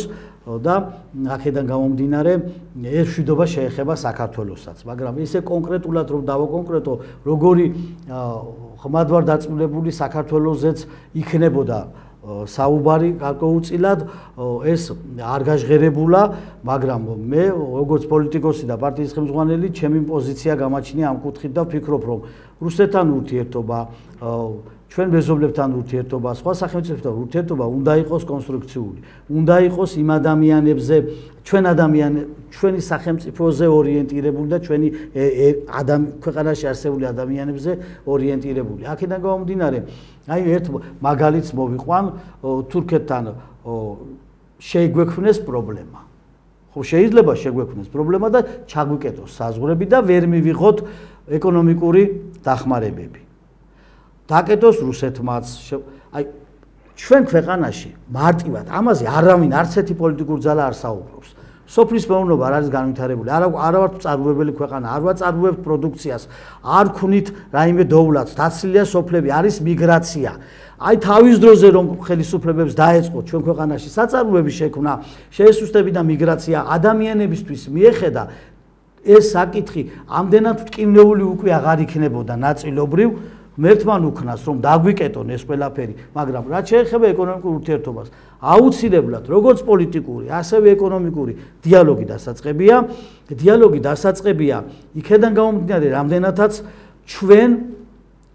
და აქედან გამომდინარე ეს მშვიდობა შეეხება საქართველოსაც, მაგრამ ისე კონკრეტულად რომ დავაკონკრეტო, როგორი ხმადვარ დაწმუნებული საქართველოსზეც იქნებოდა საუბარი გარკვეულწილად ეს არ გაჟღერებულა, მაგრამ მე როგორც პოლიტიკოსი და პარტიის ხელმძღვანელი ჩემი პოზიცია გამაჩნია ამ კუთხით და ვფიქრობ, რომ რუსეთთან ურთიერთობა, ჩვენ მეზობლებთან ურთიერთობა, სხვა სახელმწიფოებთან ურთიერთობა უნდა იყოს კონსტრუქციული, უნდა იყოს იმ ადამიანებზე, ჩვენი სახელმწიფოზე ორიენტირებული და ჩვენი ქვეყანაში არსებული ადამიანებზე ორიენტირებული. აქედან გამომდინარე, აი ერთ მაგალითს მოვიყვან, თურქეთთან შეიგვექმნეს პრობლემა. ხო, შეიძლება შეგვექმნეს პრობლემა და ჩაგვიკეტოს საზღვრები და ვერ მივიღოთ ეკონომიკური დახმარებები. დაკეტოს რუსეთმაც, აი ჩვენ ქვეყანაში მარტივად ამაზე არავინ არც ერთი პოლიტიკური ძალა არ საუბრობს. სოფლის მეურნეობა არ არის განვითარებული, არ ვართ მწარმოებელი ქვეყანა, არ ვაწარმოებთ პროდუქციას, არ ვქნით რაიმე დოვლათს, დაცლილია სოფლები, არის მიგრაცია. აი თავის დროზე რომ ხელისუფლებებს დაეწყოთ ჩვენ ქვეყანაში საწარმოების შექმნა, შეესუსტები და მიგრაცია ადამიანებისთვის მიეხედა, ეს საკითხი ამდენად მტკივნეული უკვე აღარ იქნებოდა ნაწილობრივ. მერთმან უქნას რომ დაგვიკეტონ ეს ყველაფერი, მაგრამ რაც შეეხება ეკონომიკურ ურთიერთობას, აუცილებლად როგორც პოლიტიკური, ასევე ეკონომიკური დიალოგი დასაწყებია. დიალოგი დასაწყებია იქედან გამომდინარე, რამდენადაც ჩვენ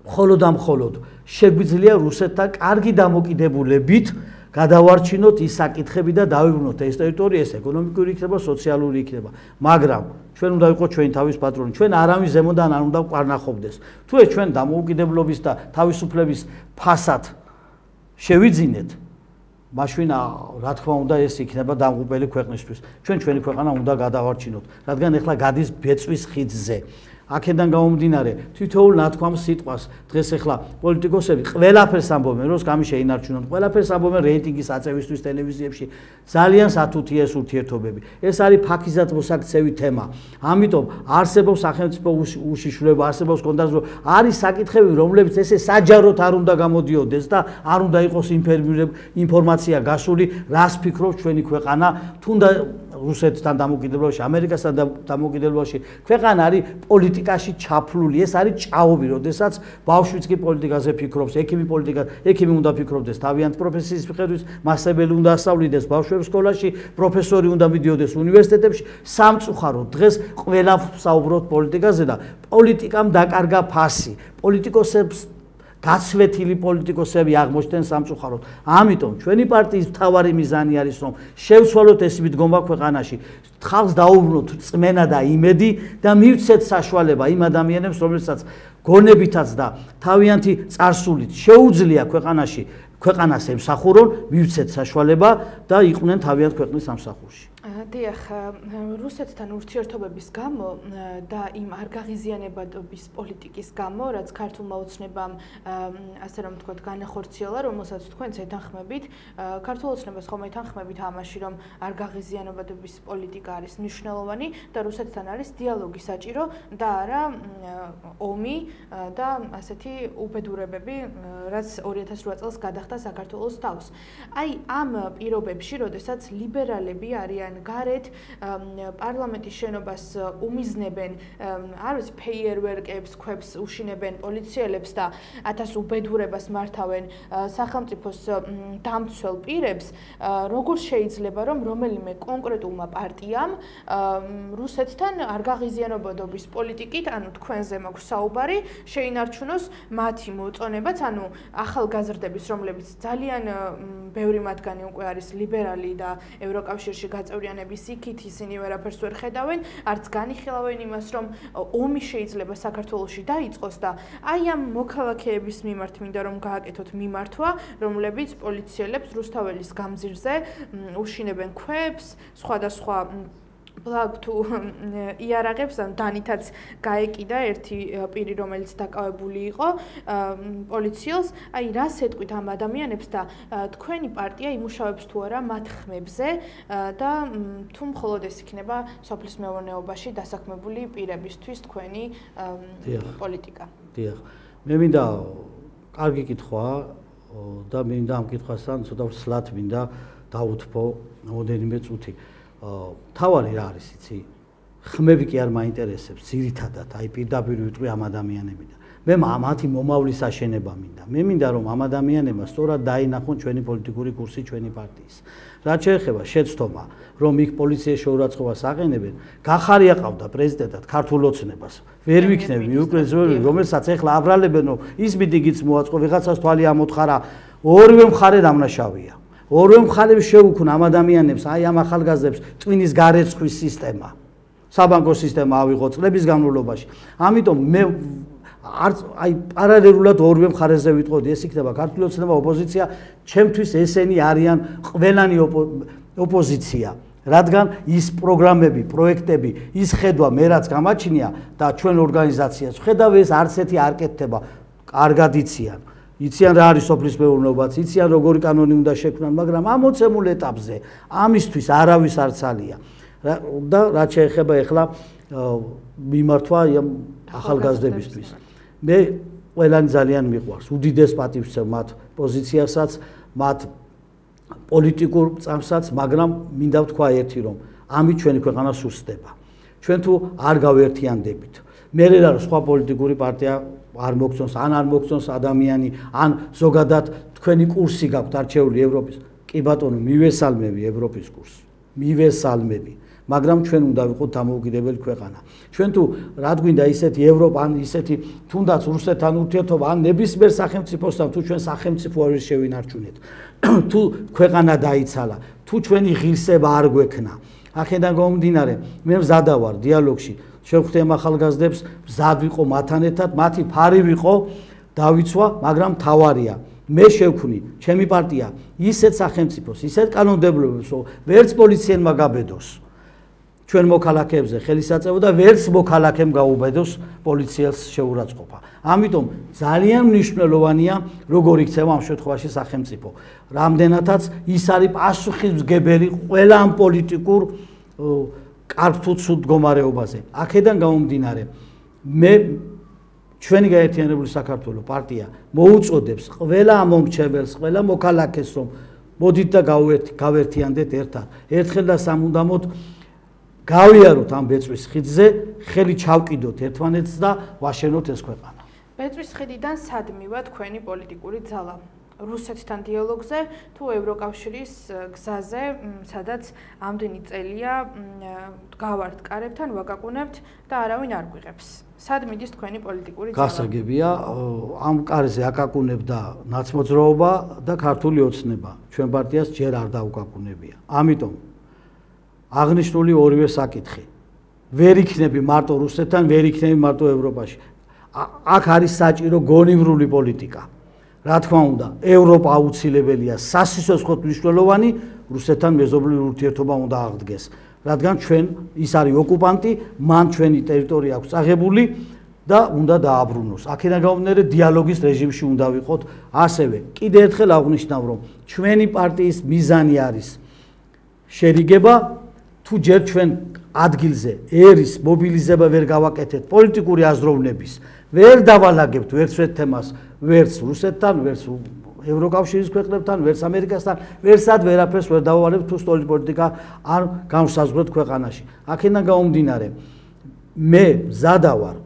მხოლოდ და მხოლოდ შეგვიძლია რუსეთთან კარგი დამოკიდებულებით გადავარჩინოთ ის საკითხები და დავიბრუნოთ ეს ტერიტორია, ეს ეკონომიკური იქნება, სოციალური იქნება, მაგრამ ჩვენ უნდა ვიყოთ ჩვენი თავის პატრონი, ჩვენ არავის ზემოდან არ უნდა ვყარნახობდეს. თუ ეს ჩვენ დამოუკიდებლობის და თავისუფლების ფასად შევიძინეთ, მაშინ რა თქმა უნდა ეს იქნება დამღუპელი ქვეყნისთვის. ჩვენი ქვეყანა უნდა გადავარჩინოთ, რადგან ეხლა გადის ბეწვის ხიდზე. აქედან გამომდინარე, თითოეულ ნათქვამს სიტყვას დღეს ეხლა პოლიტიკოსები ყველაფერს ამბობენ, რომ გამი შეინარჩუნოთ, ყველაფერს ამბობენ რეიტინგის აწევისთვის ტელევიზიებში. ძალიან სათუთია ეს ურთიერთობები. ეს არის ფაქიზად მოსაქცევი თემა. ამიტომ არსებობს სახელმწიფო უშიშროება, არსებობს კონდანსო, არის საკითხები, რომლებიც ესე საჯაროდ არ უნდა გამოდიოდეს და არ უნდა იყოს ინფორმაცია გასული, რას ფიქრობს ჩვენი ქვეყანა, თუნდა რუსეთთან დამოკიდებულებაში, ამერიკასთან დამოკიდებულებაში, ქვეყანა არის პოლიტიკაში ჩაფლული, ეს არის ჭაობი, როდესაც ბავშვიც კი პოლიტიკაზე ფიქრობს, ექიმი უნდა ფიქრობდეს თავიანთ პროფესიის მიხედვით, მასწავლებელი უნდა ასწავლიდეს ბავშვებს სკოლაში, პროფესორი უნდა მიდიოდეს უნივერსიტეტებში, სამწუხაროდ დღეს ყველა საუბრობთ პოლიტიკაზე და პოლიტიკამ დაკარგა ფასი. პოლიტიკოსებს გაცვეთილი პოლიტიკოსები აღმოჩნდნენ სამწუხაროდ. ამიტომ ჩვენი პარტიის მთავარი მიზანი არის, რომ შევცვალოთ ეს მიდგომა ქვეყანაში, ხალხს დაუბრუნოთ წმენა და იმედი და მივცეთ საშუალება იმ ადამიანებს, რომლებსაც გონებითაც და თავიანთი წარსულით შეუძლია ქვეყანას ემსახურონ, მივცეთ საშუალება და იყვნენ თავიანთ ქვეყნის სამსახურში. დიახ, რუსეთთან ურთიერთობების გამო და იმ არ გაღიზიანებადობის პოლიტიკის გამო, რაც ქართულმა ოცნებამ ასე რომ ვთქვათ, განახორციელა, რომელსაც თქვენც ეთანხმებით, ქართულ ოცნებას ხომ ეთანხმებით ამაში, რომ არ გაღიზიანებადობის პოლიტიკა არის მნიშვნელოვანი და რუსეთთან არის დიალოგი საჭირო და არა ომი და ასეთი უბედურებები, რაც 2008 წელს გადახდა საქართველოს თავს. აი ამ პირობებში, როდესაც ლიბერალები არიან პარტიიდან გარეთ პარლამენტის შენობას უმიზნებენ არის ფეიერვერკებს, ქვებს უშინებენ პოლიციელებს და 1000 უბედურებას მართავენ სახელმწიფოს დამცველ პირებს, როგორ შეიძლება რომ რომელიმე კონკრეტულმა პარტიამ რუსეთთან არ გაღიზიანებოდობის პოლიტიკით, ანუ თქვენზე მაქვს საუბარი, შეინარჩუნოს მათი მოწონებაც, ანუ ახალგაზრდების, რომლებიც ძალიან ბევრი მათგანი უკვე არის ლიბერალი და ევროკავშირში გაწევრიანების იქით, ისინი ვერაფერს ვერ ხედავენ, არც განიხილავენ იმას, რომ ომი შეიძლება საქართველოში დაიწყოს და აი ამ მოქალაქეების მიმართ მინდა რომ გააკეთოთ მიმართვა, რომლებიც პოლიციელებს რუსთაველის გამზირზე უშინებენ ქვებს, სხვადასხვა ბლაგ თუ იარაღებს, ან დანითაც გაეკიდა ერთი პირი, რომელიც დაკავებული იყო პოლიციელს, აი რას ეთქვით ამ ადამიანებს და თქვენი პარტია იმუშავებს თუ არა მათ ხმებზე და თუ მხოლოდ ეს იქნება სოფლის მეურნეობაში დასაქმებული პირებისთვის თქვენი პოლიტიკა. დიახ. მე მინდა კარგი კითხვაა და მინდა ამ კითხვასთან ცოტა ვსლათ მინდა დავუთფო მომდენიმე წუთი. თავარი რა არის იცი? ხმები კი არ მაინტერესებს ძირითადად, აი პირდაპირ ვიტყვი ამ ადამიანებიდან. მე მათი მომავლის აშენება მინდა. მე მინდა რომ ამ ადამიანებმა სწორად დაინახონ ჩვენი პოლიტიკური კურსი ჩვენი პარტიის. რაც შეეხება შეცდომა, რომ იქ პოლიციის შეურაცხყოფას აყენებენ, გახარია ყავდა პრეზიდენტად ქართულ ოცნებას. ვერ ვიქნები მიუკრეცებული, რომელსაც ეხლა აბრალებენ, რომ ის მიტინგიც მოაწყო, ვიღაცას თვალი ამოთხარა, ორივე მხარე დამნაშავეა. ორივე მხარეს შეუქმნა ამ ადამიანებს, აი ამ ახალგაზრდებს ტვინის გარეცხვის სისტემა. საბანკო სისტემა ავიღო წლების განმავლობაში. ამიტომ მე არც აი პარალელურად ორივე მხარეზე ვიტყოდი, ეს იქნება ქართული ოცნება, ოპოზიცია, ჩემთვის ესენი არიან ყველანი ოპოზიცია. რადგან ის პროგრამები, პროექტები, ის ხედვა მე რაც გამაჩნია და ჩვენ ორგანიზაციას ვხედავ, ეს არც ერთი არ კეთდება, კარგად იციან. იციან რა არის სოფლის მეურნეობაც, იციან როგორი კანონი უნდა შექმნან, მაგრამ ამ მოცემულ ეტაპზე ამისთვის არავის არ ცალია. და რაც შეეხება ახლა მიმართვა ახალგაზრდებისთვის. მე ყველანი ძალიან მიყვარს, უდიდეს პატივს ვცემ მათ პოზიციასაც, მათ პოლიტიკურ წამსაც, მაგრამ მინდა ვთქვა ერთი, რომ ამით ჩვენი ქვეყანა სუსტდება. ჩვენ თუ არ გავერთიანდებით, მე რა სხვა პოლიტიკური პარტია არ მოგწონს, ან არ მოგწონს ადამიანი, ან ზოგადად თქვენი კურსი გაქვთ არჩეული ევროპის. კი ბატონო, მივესალმები ევროპის კურსს. მივესალმები. მაგრამ ჩვენ უნდა ვიყოთ დამოუკიდებელი ქვეყანა. ჩვენ თუ რა გვინდა ისეთი ევროპა, ან ისეთი თუნდაც რუსეთთან ურთიერთობა, ან ნებისმიერ სახელმწიფოსთან თუ ჩვენ სახელმწიფო არ შევინარჩუნეთ. თუ ქვეყანა დაიცალა, თუ ჩვენი ღირსება არ გვექნა. აქედან გამომდინარე, მე მზადა ვარ დიალოგში. შევხვდე ამ ახალგაზრდებს, მზად ვიყო მათთან ერთად, მათი ფარი ვიყო, დავიცვა, მაგრამ თავარია. მე შევქმნი, ჩემი პარტია ისეთ სახელმწიფოს, ისეთ კანონმდებლობებს, რომ ვერც პოლიციელმა გაბედოს ჩვენ მოქალაქეებზე ხელისაწევა და ვერც მოქალაქემ გაუბედოს პოლიციელს შეურაცხყოფა. ამიტომ ძალიან მნიშვნელოვანია, როგორ იქცევა ამ შემთხვევაში სახელმწიფო. რამდენადაც ის არის პასუხისმგებელი ყველა ამ პოლიტიკურ კარგ თუ ცუდ მდგომარეობაზე. აქედან გამომდინარე, მე ჩვენი გაერთიანებული საქართველოს პარტია მოუწოდებს ყველა ამომრჩეველს, ყველა მოქალაქეს, რომ მოდით და გავერთიანდეთ ერთად. ერთხელ და სამუდამოდ გავიაროთ ამ ბეწვის ხიდზე, ხელი ჩავკიდოთ ერთმანეთს და ვაშენოთ ეს ქვეყანა. ბეწვის ხიდიდან სად მივა თქვენი პოლიტიკური ძალა? რუსეთთან დიალოგზე თუ ევროკავშირის გზაზე, სადაც ამდენი წელია გავართ კარებთან, ვაკაკუნებთ და არავინ არ გვიღებს. სად მიდის თქვენი პოლიტიკური ძალა? გასაგებია, ამ კარზე აკაკუნებ და ნაცმოძრაობა და ქართული ოცნება. ჩვენ პარტიას ჯერ არ დაუკაკუნებია. ამიტომ აღნიშნული ორივე საკითხი. ვერ იქნები მარტო რუსეთთან, ვერ იქნები მარტო ევროპაში. აქ არის საჭირო გონივრული პოლიტიკა. რა თქმა უნდა, ევროპა აუცილებელია, სასიცოცხლოდ მნიშვნელოვანი, რუსეთთან მეზობლური ურთიერთობა უნდა აღდგეს. რადგან ჩვენ ის არის ოკუპანტი, მან ჩვენი ტერიტორია აქვს აღებული და უნდა დააბრუნოს. აქედან გამომდინარე, დიალოგის რეჟიმში უნდა ვიყოთ. ასევე, კიდევ ერთხელ აღნიშნავ, რომ ჩვენი პარტიის მიზანი არის შერიგება, თუ ჯერ ჩვენ ადგილზე ერის მობილიზება ვერ გავაკეთეთ პოლიტიკური აზროვნების, ვერ დავალაგებთ ვერც ერთ თემას, ვერც რუსეთთან, ვერც ევროკავშირის ქვეყნებთან, ვერც ამერიკასთან, ვერსად ვერაფერს ვერ დავავალებ თუ სტოლის პოლიტიკა არ განსაზღვროთ ქვეყანაში. აქედან გამომდინარე, მე მზადა ვარ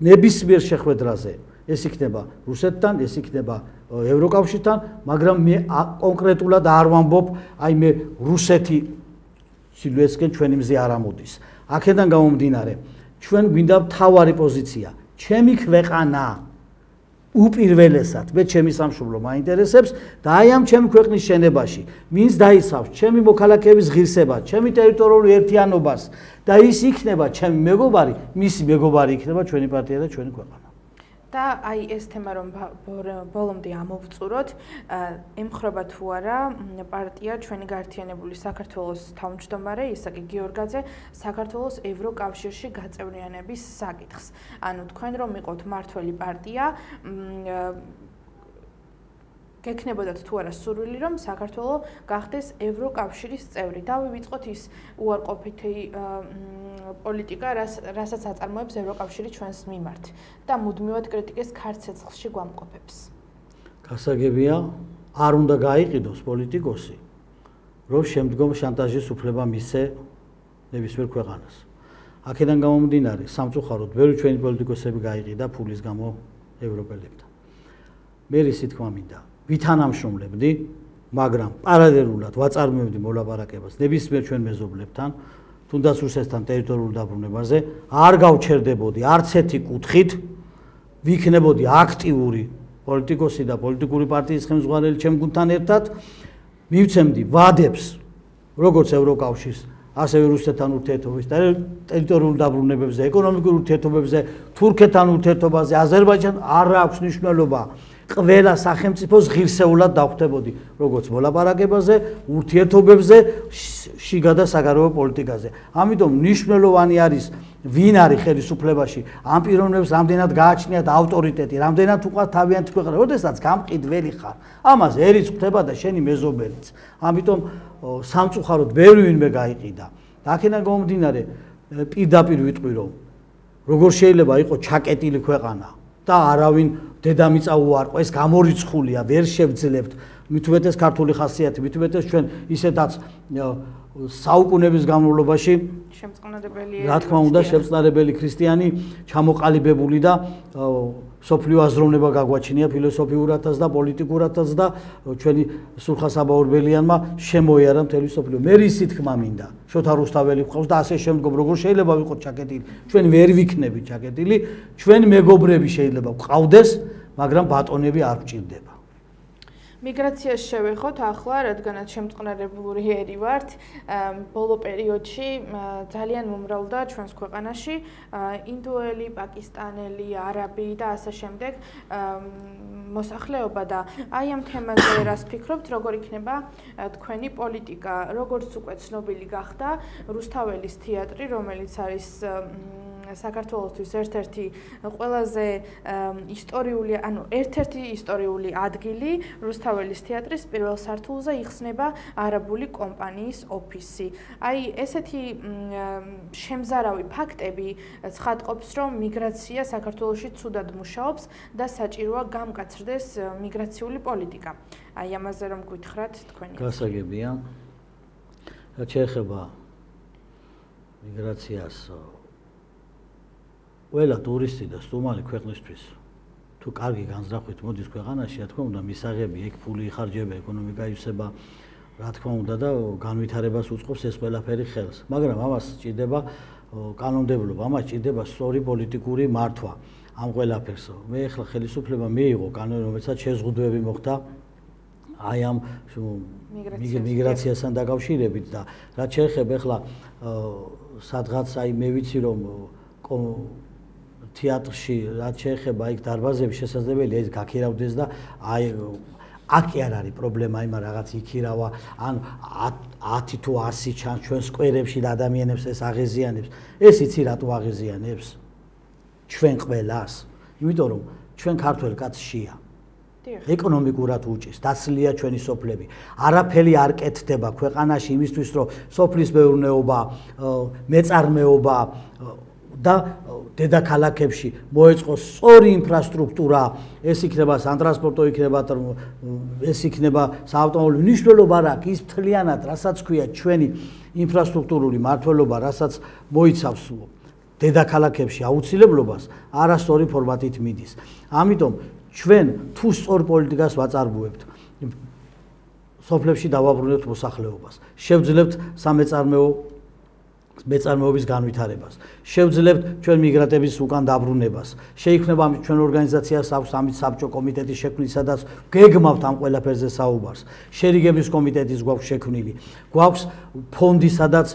ნებისმიერ შეხვედრაზე, ეს იქნება რუსეთთან, ეს იქნება ევროკავშირთან, მაგრამ მე კონკრეტულად არ ვამბობ, აი მე რუსეთი სილუეტსკენ ჩვენი მზე არ ამოდის. აქედან გამომდინარე, ჩვენ გვინდა მთავარი პოზიცია, ჩემი ქვეყანა უპირველესად, მე ჩემი სამშობლო მაინტერესებს და აი ამ ჩემი ქვეყნის შენებაში ვინც დაიცავს ჩემი მოქალაქეების ღირსებას, ჩემი ტერიტორიული ერთიანობას და ის იქნება ჩემი მეგობარი, მისი მეგობარი იქნება ჩვენი პარტია და ჩვენი ქვეყანა. და აი ეს თემა რომ ბოლომდე ამოვწუროთ, ემხრობა თუ არა პარტია ჩვენი გაერთიანებული საქართველოს თავმჯდომარე ისაკი გიორგაძე საქართველოს ევროკავშირში გაწევრიანების საკითხს. ანუ თქვენ რომ იყოთ მართველი პარტია, გექნებოდათ თუ არა სურვილი რომ საქართველო გახდეს ევროკავშირის წევრი. დავივიწყოთ ის უარყოფითი პოლიტიკა, რასაც აწარმოებს ევროკავშირი ჩვენს მიმართ და მუდმივად კრიტიკის ქარ ცეცხლში გვამყოფებს. გასაგებია, არ უნდა გაიყიდოს პოლიტიკოსი, რომ შემდგომ შანტაჟის უფლება მისცე ნებისმიერ ქვეყანას. აქედან გამომდინარე, სამწუხაროდ, ბევრი ჩვენი პოლიტიკოსები გაიყიდა ფულის გამო ევროპელებთან. მე ისი თქმა მინდა, ვითანამშრომლებდი, მაგრამ პარალელურად ვაწარმოებდი მოლაპარაკებას ნებისმიერ ჩვენ მეზობლებთან, თუნდაც რუსეთთან ტერიტორიულ დაბრუნებაზე, არ გავჩერდებოდი არც ერთი კუთხით, ვიქნებოდი აქტიური პოლიტიკოსი და პოლიტიკური პარტიის ხელმძღვანელი ჩემ გუნდთან ერთად, მივცემდი ვადებს, როგორც ევროკავშირს, ასევე რუსეთთან ურთიერთობებს და ტერიტორიულ დაბრუნებებზე, ეკონომიკურ ურთიერთობებზე, თურქეთთან ურთიერთობაზე, აზერბაიჯანთან არ აქვს მნიშვნელობა. ყველა სახელმწიფოს ღირსეულად დავხვდებოდი, როგორც მოლაპარაკებაზე, ურთიერთობებზე, შიგა და საგარეო პოლიტიკაზე. ამიტომ მნიშვნელოვანი არის, ვინ არის ხელისუფლებაში, ამ პიროვნებს რამდენად გააჩნიათ ავტორიტეტი, რამდენად უყვართ თავიანთი ქვეყანა, როდესაც გამყიდველი ხარ. ამაზე ერიც ხდება და შენი მეზობელიც. ამიტომ სამწუხაროდ ბევრი ვინმე გაიყიდა. და აქედან გამომდინარე, პირდაპირ ვიტყვი, რომ როგორ შეიძლება იყოს ჩაკეტილი ქვეყანა და არავინ დედამიწა უარყო, ეს გამორიცხულია, ვერ შევძლებთ, მით უმეტეს ქართული ხასიათი, მით უმეტეს ჩვენ ისედაც საუკუნეების განმავლობაში შემწყნარებელი, რა თქმა უნდა, შემწყნარებელი ქრისტიანი ჩამოყალიბებული და სოფლიო აზროვნება გაგვაჩნია ფილოსოფიურადაც და პოლიტიკურადაც და ჩვენი სულხან-საბა ორბელიანმა შემოიარა მთელი სოფლიო. მე ისი თქმა მინდა, შოთა რუსთაველი გვყავს და ასე შემდგომ, როგორ შეიძლება ვიყოთ ჩაკეტილი, ჩვენ ვერ ვიქნებით ჩაკეტილი, ჩვენ მეგობრები შეიძლება გვყავდეს, მაგრამ ბატონები არ გვჭირდება. მიგრაციას შევეხოთ ახლა, რადგანაც შემწყნარებლური ერი ვართ, ბოლო პერიოდში ძალიან მომრავლდა ჩვენს ქვეყანაში ინდოელი, პაკისტანელი, არაბი და ასე შემდეგ მოსახლეობა და აი ამ თემაზე რას ფიქრობთ, როგორ იქნება თქვენი პოლიტიკა, როგორც უკვე ცნობილი გახდა რუსთაველის თეატრი, რომელიც არის საქართველოსთვის ერთ-ერთი ყველაზე ისტორიული, ანუ ერთ-ერთი ისტორიული ადგილი რუსთაველის თეატრის პირველ სართულზე იხსნება არაბული კომპანიის ოფისი. აი ესეთი შემზარავი ფაქტები ცხადყოფს, რომ მიგრაცია საქართველოში ცუდად მუშაობს და საჭიროა გამკაცრდეს მიგრაციული პოლიტიკა. აი ამაზე რომ გითხრათ თქვენი. გასაგებია. რაც შეეხება მიგრაციას ყველა ტურისტი და სტუმარი ქვეყნისთვის თუ კარგი განზრახვით მოდის ქვეყანაში, რა თქმა უნდა, მისაღები, ეგ ფული იხარჯება, ეკონომიკა ივსება, რა თქმა უნდა და განვითარებას უწყობს ეს ყველაფერი ხელს. მაგრამ ამას სჭირდება კანონმდებლობა, ამას სჭირდება სწორი პოლიტიკური მართვა ამ ყველაფერს. მე ახლა ხელისუფლება მიიღო კანონი, რომელსაც შეზღუდვები მოხდა აი ამ მიგრაციასთან დაკავშირებით და რაც შეეხება ახლა სადღაც აი მე ვიცი რომ თეატრში რაც შეეხება იქ დარბაზების შესაძლებელია ეს გაქირავდეს და აი აქ კი არ არის პრობლემა იმ რაღაც იქირავა ან 10 თუ 100 ჩანს ჩვენ სკვერებში და ადამიანებს ეს აღეზიანებს ეს იცი რატო აღეზიანებს ჩვენ ყველას იმიტომ რომ ჩვენ ქართველ კაცს შია ეკონომიკურად უჭის დაცლია ჩვენი სოფლები არაფერი არ კეთდება ქვეყანაში იმისთვის რომ სოფლის მეურნეობა მეწარმეობა და დედაქალაქებში მოეწყოს სწორი ინფრასტრუქტურა, ეს იქნება სატრანსპორტო, ეს იქნება საავტომობილო, მნიშვნელობა რა აქვს ის მთლიანად, რასაც ქვია ჩვენი ინფრასტრუქტურული მართლობა, რასაც მოიცავს დედაქალაქებში აუცილებლობას, არასწორი ფორმატით მიდის. ამიტომ ჩვენ თუ სწორ პოლიტიკას ვაწარმოებთ, სოფლებში დავაბრუნებთ მოსახლეობას, შევძლებთ მეწარმეობის განვითარებას, შევძლებთ ჩვენ მიგრანტების უკან დაბრუნებას, შეიქმნება ჩვენ ორგანიზაციას აქვს ამით საბჭო კომიტეტის შექმნის, სადაც გეგმავთ ამ ყველაფერზე საუბარს, შერიგების კომიტეტის გვაქვს შექმნილი, გვაქვს ფონდი, სადაც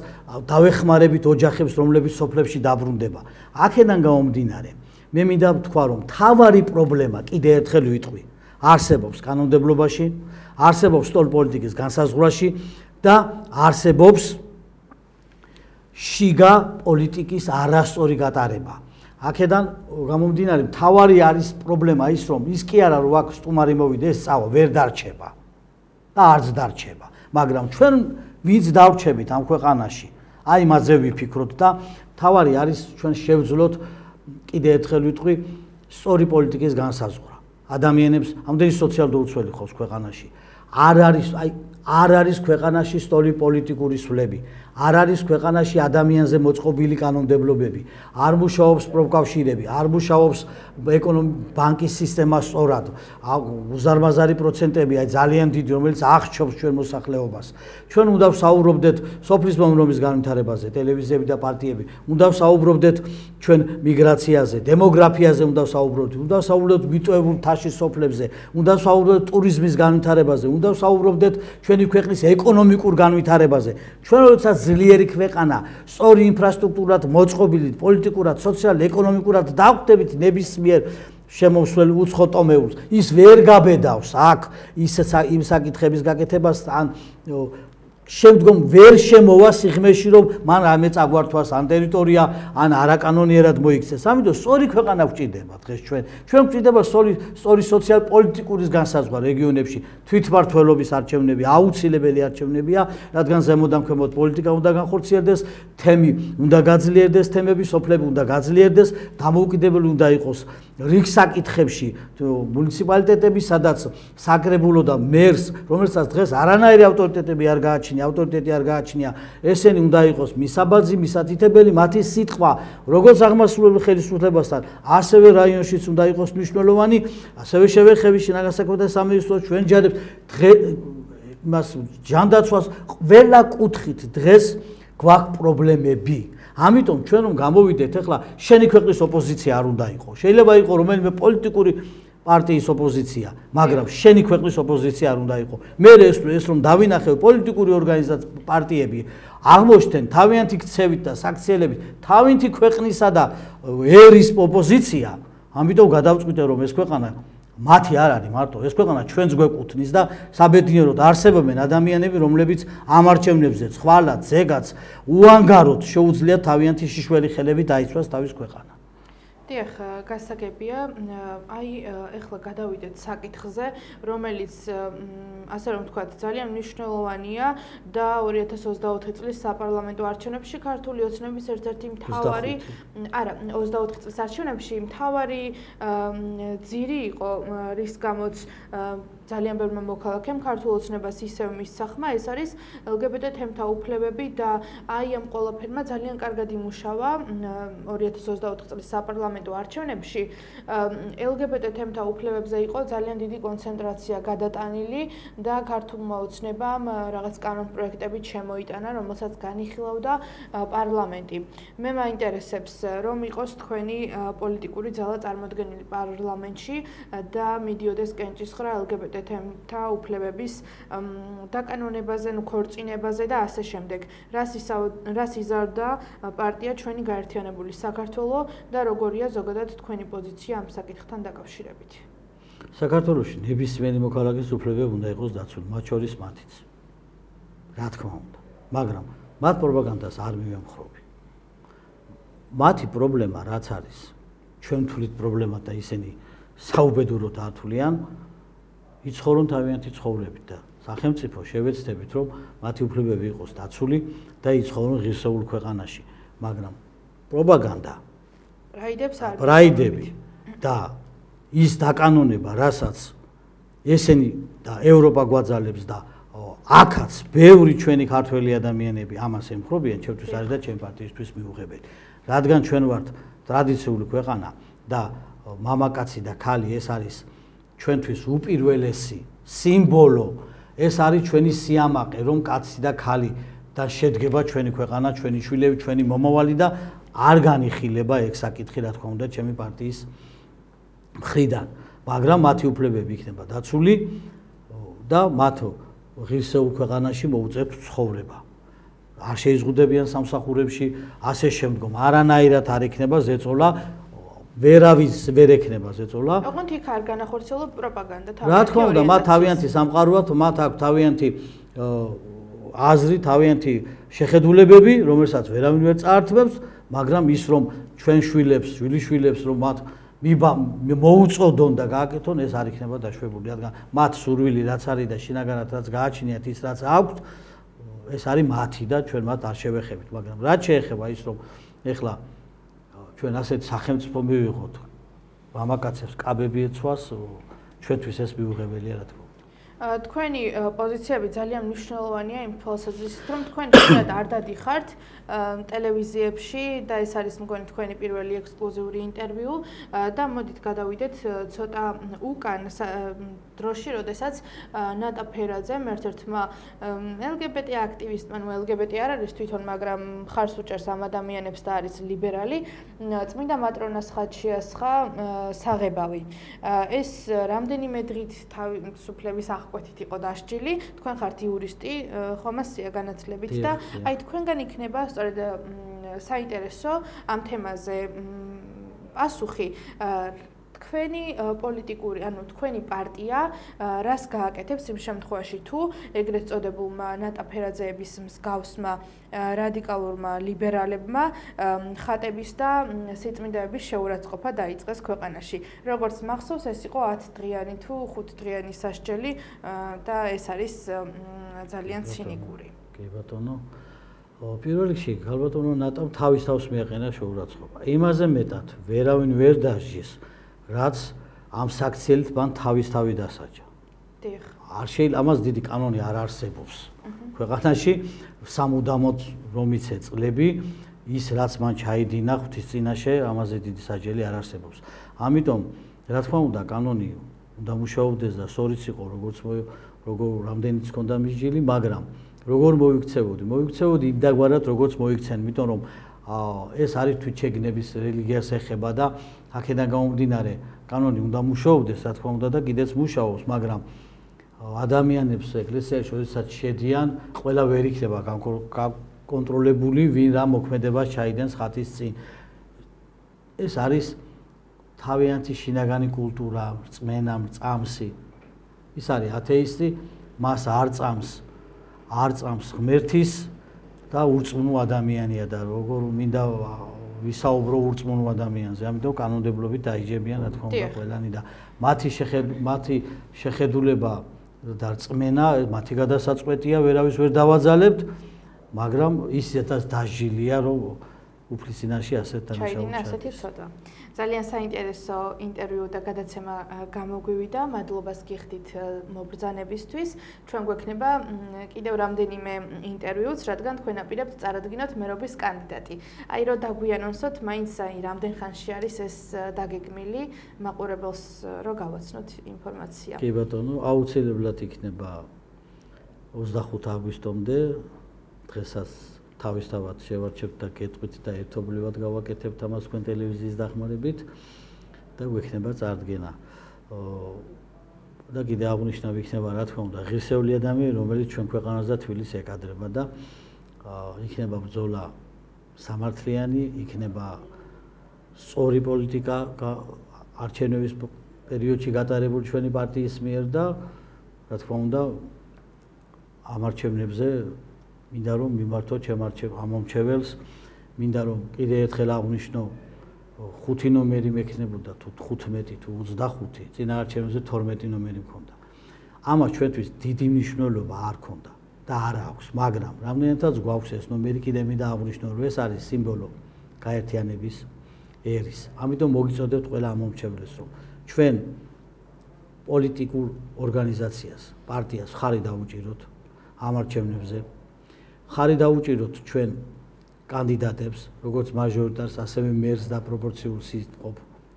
დავეხმარებით ოჯახებს, რომლებიც სოფლებში დაბრუნდება. აქედან გამომდინარე, მე მინდა ვთქვა, რომ მთავარი პრობლემა კიდე ერთხელ ვიტყვი, არსებობს კანონმდებლობაში, არსებობს სტოლ პოლიტიკის განსაზღვრაში და არსებობს შიგა პოლიტიკის არასწორი გატარება. აქედან გამომდინარე, მთავარი არის პრობლემა ის, რომ ის კი არა, რომ აქ სტუმარი მოვიდა, ეს წავა ვერ დარჩება და არც დარჩება, მაგრამ ჩვენ ვინც დავრჩებით ამ ქვეყანაში, აი მასზე ვიფიქროთ და მთავარი არის ჩვენ შევძლოთ, კიდე ერთხელ ვიტყვი, სწორი პოლიტიკის განსაზღვრა. ადამიანებს ამდენი სოციალურ უცველი ხავს ქვეყანაში. არ არის ქვეყანაში სტოლი პოლიტიკური სვლები. არ არის ქვეყანაში ადამიანზე მოწყობილი კანონმდებლობები. არ მუშაობს პროფკავშირები, არ მუშაობს ბანკის სისტემა სწორად. უზარმაზარი პროცენტები, აი ძალიან დიდი, რომელიც აღჩობს ჩვენ მოსახლეობას. ჩვენ უნდა ვსაუბრობდეთ სოფლის მომრობის განვითარებაზე, ტელევიზიები და პარტიები. უნდა ვსაუბრობდეთ ჩვენ მიგრაციაზე, დემოგრაფიაზე უნდა ვსაუბრობდეთ, უნდა ვსაუბრობდეთ მიტოვებულ მთაში სოფლებზე, უნდა ვსაუბრობდეთ ტურიზმის განვითარებაზე, უნდა ვსაუბრობდეთ ჩვენი ქვეყნის ეკონომიკურ განვითარებაზე. ჩვენ როდესაც ძლიერი ქვეყანა, სწორი ინფრასტრუქტურად მოწყობილი, პოლიტიკურად, სოციალ-ეკონომიკურად დაგვხვდებით ნებისმიერ შემოსვლელ უცხო ტომეულს, ის ვერ გაბედავს აქ იმ საკითხების გაკეთებას ან შემდგომ ვერ შემოვა სიღრმეში, რომ მან რამე წაგვართვას ან ტერიტორია, ან არაკანონიერად მოიქცეს. ამიტომ სწორი ქვეყანა გვჭირდება დღეს ჩვენ გვჭირდება სწორი სოციალ-პოლიტიკური განსაზღვრა რეგიონებში, თვითმმართველობის არჩევნები აუცილებელი არჩევნებია, რადგან ზემოდან ქვემოთ პოლიტიკა უნდა განხორციელდეს, თემი უნდა გაძლიერდეს, თემები სოფლები უნდა გაძლიერდეს, დამოუკიდებელი უნდა იყოს რიგ საკითხებში მუნიციპალიტეტები, სადაც საკრებულო და მერს, რომელსაც დღეს არანაირი ავტორიტეტები არ გააჩნია, ესენი უნდა იყოს მისაბაძი, მისათითებელი, მათი სიტყვა, როგორც აღმასრულებელ ხელისუფლებასთან, ასევე რაიონშიც უნდა იყოს მნიშვნელოვანი, ასევე შევეხები შინაგან საქმეთა სამინისტროს ჩვენ ჯარებს იმას ჯანდაცვას ყველა კუთხით დღეს გვაქვს პრობლემები. ამიტომ ჩვენ რომ გამოვიდეთ, ახლა შენი ქვეყნის ოპოზიცია არ უნდა იყოს. შეიძლება იყოს რომელიმე პოლიტიკური პარტიის ოპოზიცია, მაგრამ შენი ქვეყნის ოპოზიცია არ უნდა იყოს. მე ეს რომ დავინახე პოლიტიკური ორგანიზაციები, პარტიები აღმოჩნდნენ თავიანთი ქცევით და საქციელებით, თავიანთი ქვეყნისა და ერის ოპოზიცია, ამიტომ გადავწყვიტე რომ ეს ქვეყანა მათი არ არის მარტო, ეს ქვეყანა ჩვენს გვეკუთვნის და საბედნიეროდ არსებობენ ადამიანები, რომლებიც ამ არჩევნებზე ცხვალად, ზეგაც, უანგაროდ შეუძლიათ თავიანთი შიშველი ხელებით დაიცვას თავის ქვეყანა. დიახ, გასაგებია, აი ეხლა გადავიდეთ საკითხზე, რომელიც ასე რომ ვთქვათ, ძალიან მნიშვნელოვანია და 2024 წლის საპარლამენტო არჩევნებში ქართული ოცნების ერთ-ერთი მთავარი, არა, 24 წლის არჩევნებში მთავარი ძირი იყო, რის გამოც ძალიან ბევრმა მოქალაქემ ქართულ ოცნებას ისევ მისსახმა, ეს არის LGBT თემთა უფლებები და აი ამ ყველაფერმა ძალიან კარგად იმუშავა 2024 წლის საპარლამენტო არჩევნებში. LGBT თემთა უფლებებზე იყო ძალიან დიდი კონცენტრაცია გადატანილი და ქართულმა ოცნებამ რაღაც კანონპროექტები შემოიტანა, რომელსაც განიხილავდა პარლამენტი. მე მაინტერესებს, რომ იყოს თქვენი პოლიტიკური ძალა წარმოდგენილი პარლამენტში და მიდიოდეს კენჭისხრა LGBT თემთა უფლებების დაკანონებაზე, ქორწინებაზე და ასე შემდეგ. რას იზარდა პარტია ჩვენი გაერთიანებული საქართველო და როგორია ზოგადად თქვენი პოზიცია ამ საკითხთან დაკავშირებით? საქართველოში ნებისმიერი მოქალაქის უფლებები უნდა იყოს დაცული, მათ შორის მათიც. რა თქმა უნდა, მაგრამ მათ პროპაგანდას არ მივემხრობი. მათი პრობლემა რაც არის, ჩვენ თვლით პრობლემა და ისინი საუბედუროდ ართულიან, იცხოვრონ თავიანთი ცხოვრებით და სახელმწიფო შევეცდებით, რომ მათი უფლებები იყოს დაცული და იცხოვრონ ღირსეულ ქვეყანაში, მაგრამ პროპაგანდა პრაიდები და ის დაკანონება, რასაც ესენი და ევროპა გვაძალებს და აქაც ბევრი ჩვენი ქართველი ადამიანები ამას ემხრობიან, ჩვენთვის არის და ჩემ პარტიისთვის მიუღებელი. რადგან ჩვენ ვართ ტრადიციული ქვეყანა და მამაკაცი და ქალი ეს არის ჩვენთვის უპირველესი სიმბოლო, ეს არის ჩვენი სიამაყე, რომ კაცი და ქალი და შედგება ჩვენი ქვეყანა, ჩვენი შვილები, ჩვენი მომავალი და არ განიხილება ეგ საკითხი, რა თქმა უნდა, ჩემი პარტიის მხრიდან, მაგრამ მათი უფლებები იქნება დაცული და მათ ღირსეულ ქვეყანაში მოუწევთ ცხოვრება. არ შეიზღუდებიან სამსახურებში, ასე შემდგომ. არანაირად არ იქნება ზეწოლა, ვერავის ვერ ექნება ზეწოლა. ოღონდ იქ არ განახორციელებს პროპაგანდა თავიანთი. რა თქმა უნდა, მათ თავიანთი სამყაროა, მათ აქვს თავიანთი აზრი, თავიანთი შეხედულებები, რომელსაც ვერავინ ვერ წაართმევს, მაგრამ ის რომ ჩვენ შვილიშვილებს რომ მათ მოუწოდონ და გააკეთონ, ეს არ იქნება დაშვებული, რადგან მათ სურვილი რაც არის და შინაგანად რაც გააჩნიათ ის რაც აქვთ, ეს არის მათი და ჩვენ მათ არ შევეხებით, მაგრამ რაც შეეხება ის რომ ეხლა ჩვენ ასეთ სახელმწიფო მივიღოთ, მამაკაცებს კაბები ეცვას, ჩვენთვის ეს მიუღებელია რა თქმა უნდა. თქვენი პოზიციები ძალიან მნიშვნელოვანია იმ თვალსაზრისით, რომ თქვენ შეიძლება არ დადიხართ ტელევიზიებში და ეს არის მგონი თქვენი პირველი ექსკლუზიური ინტერვიუ და მოდით გადავიდეთ ცოტა უკან დროში, როდესაც ნატა ფერაძემ ერთ-ერთმა LGBT აქტივისტმა, ნუ LGBT არ არის თვითონ, მაგრამ მხარს უჭერს ამ ადამიანებს და არის ლიბერალი, წმინდა მატრონას ხატში ასხა საღებავი. ეს რამდენიმე დღით თავისუფლების აღკვეთით იყო დასჯილი, თქვენ ხართ იურისტი, ხომ ასეა განათლებით და აი თქვენგან იქნება სწორედ საინტერესო ამ თემაზე პასუხი. თქვენი პოლიტიკური, ანუ თქვენი პარტია რას გააკეთებს იმ შემთხვევაში თუ ეგრეთ წოდებულმა ნატა ფერაძეების მსგავსმა რადიკალურმა ლიბერალებმა ხატების და სიწმინდეების შეურაცხყოფა დაიწყეს ქვეყანაში. როგორც მახსოვს, ეს იყო 10 დღიანი თუ 5 დღიანი სასჯელი და ეს არის ძალიან ცინიკური. კი ბატონო. პირველ რიგში ალბათონო ნატამ თავის თავს მიაყენა შეურაცხყოფა. იმაზე მეტად ვერავინ ვერ დასჯის, რაც ამ საქციელით მან თავი დასაჯა. დიახ. არ შეიძლება ამას დიდი კანონი არ არსებობს. ქვეყანაში სამუდამოდ რომ იცე წლები, ის რაც მან ჩაიდინა ღვთის წინაშე, ამაზე დიდი საჯელი არ არსებობს. ამიტომ რა თქმა უნდა კანონი უნდა მუშაობდეს და სწორიც იყო როგორ რამდენიც ჰქონდა მისჯილი, მაგრამ როგორ მოიქცევოდი იმდაგვარად როგორც მოიქცენ, იმიტომ რომ ეს არის თვითშეგნების რელიგიას ეხება და აქედან გამომდინარე კანონი უნდა მუშაობდეს, რა თქმა უნდა და კიდეც მუშაობს, მაგრამ ადამიანებს ეკლესიაში როდესაც შედიან, ყველა ვერ იქნება კონტროლებული, ვინ რა მოქმედებას ჩაიდენს ხატის წინ. ეს არის თავიანთი შინაგანი კულტურა, რწმენა, წამსი. ის არის ათეისტი, მას არ წამს ღმერთის და ურწმუნო ადამიანია და როგორ მინდა ვისაუბრო ურწმუნო ადამიანზე, ამიტომ კანონმდებლობით დაიჯებიან რა თქმა უნდა ყველანი და მათი შეხედულება და რწმენა, მათი გადასაწყვეტია, ვერავის ვერ დავაძალებთ, მაგრამ ისეთაც დასჯილია, რომ უფლის წინაშე ასეთ ჩაიდინა ასეთი ცოტა. ძალიან საინტერესო ინტერვიუ და გადაცემა გამოგვივიდა. მადლობას გიხდით მობრძანებისთვის. ჩვენ გვექნება კიდევ რამდენიმე ინტერვიუც, რადგან თქვენ აპირებთ წარადგინოთ მერობის კანდიდატი. აი რომ დაგვიანონსოთ, მაინც აი რამდენ ხანში არის ეს დაგეგმილი, მაყურებელს რო გავაცნოთ ინფორმაცია. კი ბატონო, აუცილებლად იქნება 25 აგვისტომდე, დღესაც თავისთავად შევარჩევთ და გეტყვით და ერთობლივად გავაკეთებთ ამას თქვენ ტელევიზიის დახმარებით და გვექნება წარდგენა. და კიდე აღნიშნავ იქნება რა თქმა უნდა ღირსეული ადამიანი, რომელიც ჩვენ ქვეყანას და თბილისს ეკადრება და იქნება ბრძოლა სამართლიანი, იქნება სწორი პოლიტიკა არჩევნების პერიოდში გატარებული ჩვენი პარტიის მიერ და რა თქმა უნდა ამ არჩევნებზე მინდა რომ მიმართოთ ამომრჩეველს, მინდა რომ კიდე ერთხელ აღვნიშნო 5 ნომერი მექნებოდა თუ 15 თუ 25, წინა არჩევნებზე 12 ნომერი მქონდა. ამას ჩვენთვის დიდი მნიშვნელობა არ ქონდა და არ აქვს, მაგრამ რამდენადაც გვაქვს ეს ნომერი, კიდე მინდა აღვნიშნო, რომ ეს არის სიმბოლო გაერთიანების, ერის. ამიტომ მოგიწოდებთ ყველა ამომრჩევლებს, რომ ჩვენ პოლიტიკურ ორგანიზაციას, პარტიას ხარი დაუჭიროთ ამ არჩევნებზე. ხარი დაუჭიროთ ჩვენ კანდიდატებს, როგორც მაჟორიტარს, ასევე მერს და პროპორციულ სიტყვობ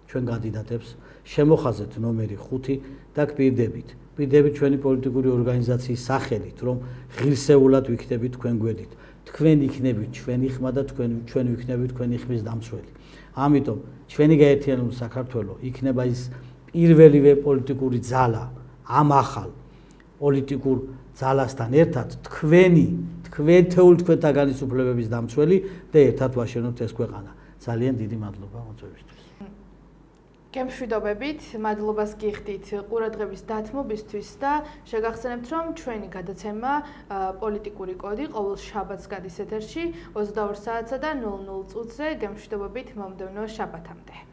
ჩვენ კანდიდატებს, შემოხაზეთ ნომერი 5 და გვპირდებით. გვპირდებით ჩვენი პოლიტიკური ორგანიზაციის სახელით, რომ ღირსეულად ვიქნებით თქვენ გვერდით. თქვენ იქნებით ჩვენი ხმა და ჩვენ ვიქნებით თქვენი ხმის დამცველი. ამიტომ ჩვენი გაერთიანებული საქართველო იქნება ის პირველივე პოლიტიკური ძალა ამ ახალ პოლიტიკურ ძალასთან ერთად თქვენთა განისუფლებების დამცველი და ერთად ვაშენებთ ეს ქვეყანა. ძალიან დიდი მადლობა მოწვევისთვის. გემშვიდობებით, მადლობას გიხდით ყურადღების დათმობისთვის და შეგახსენებთ, რომ ჩვენი გადაცემა პოლიტიკური კოდი ყოველ შაბათს გადის ეთერში 22 საათსა და 00 წუთზე. გემშვიდობებით მომდევნო შაბათამდე.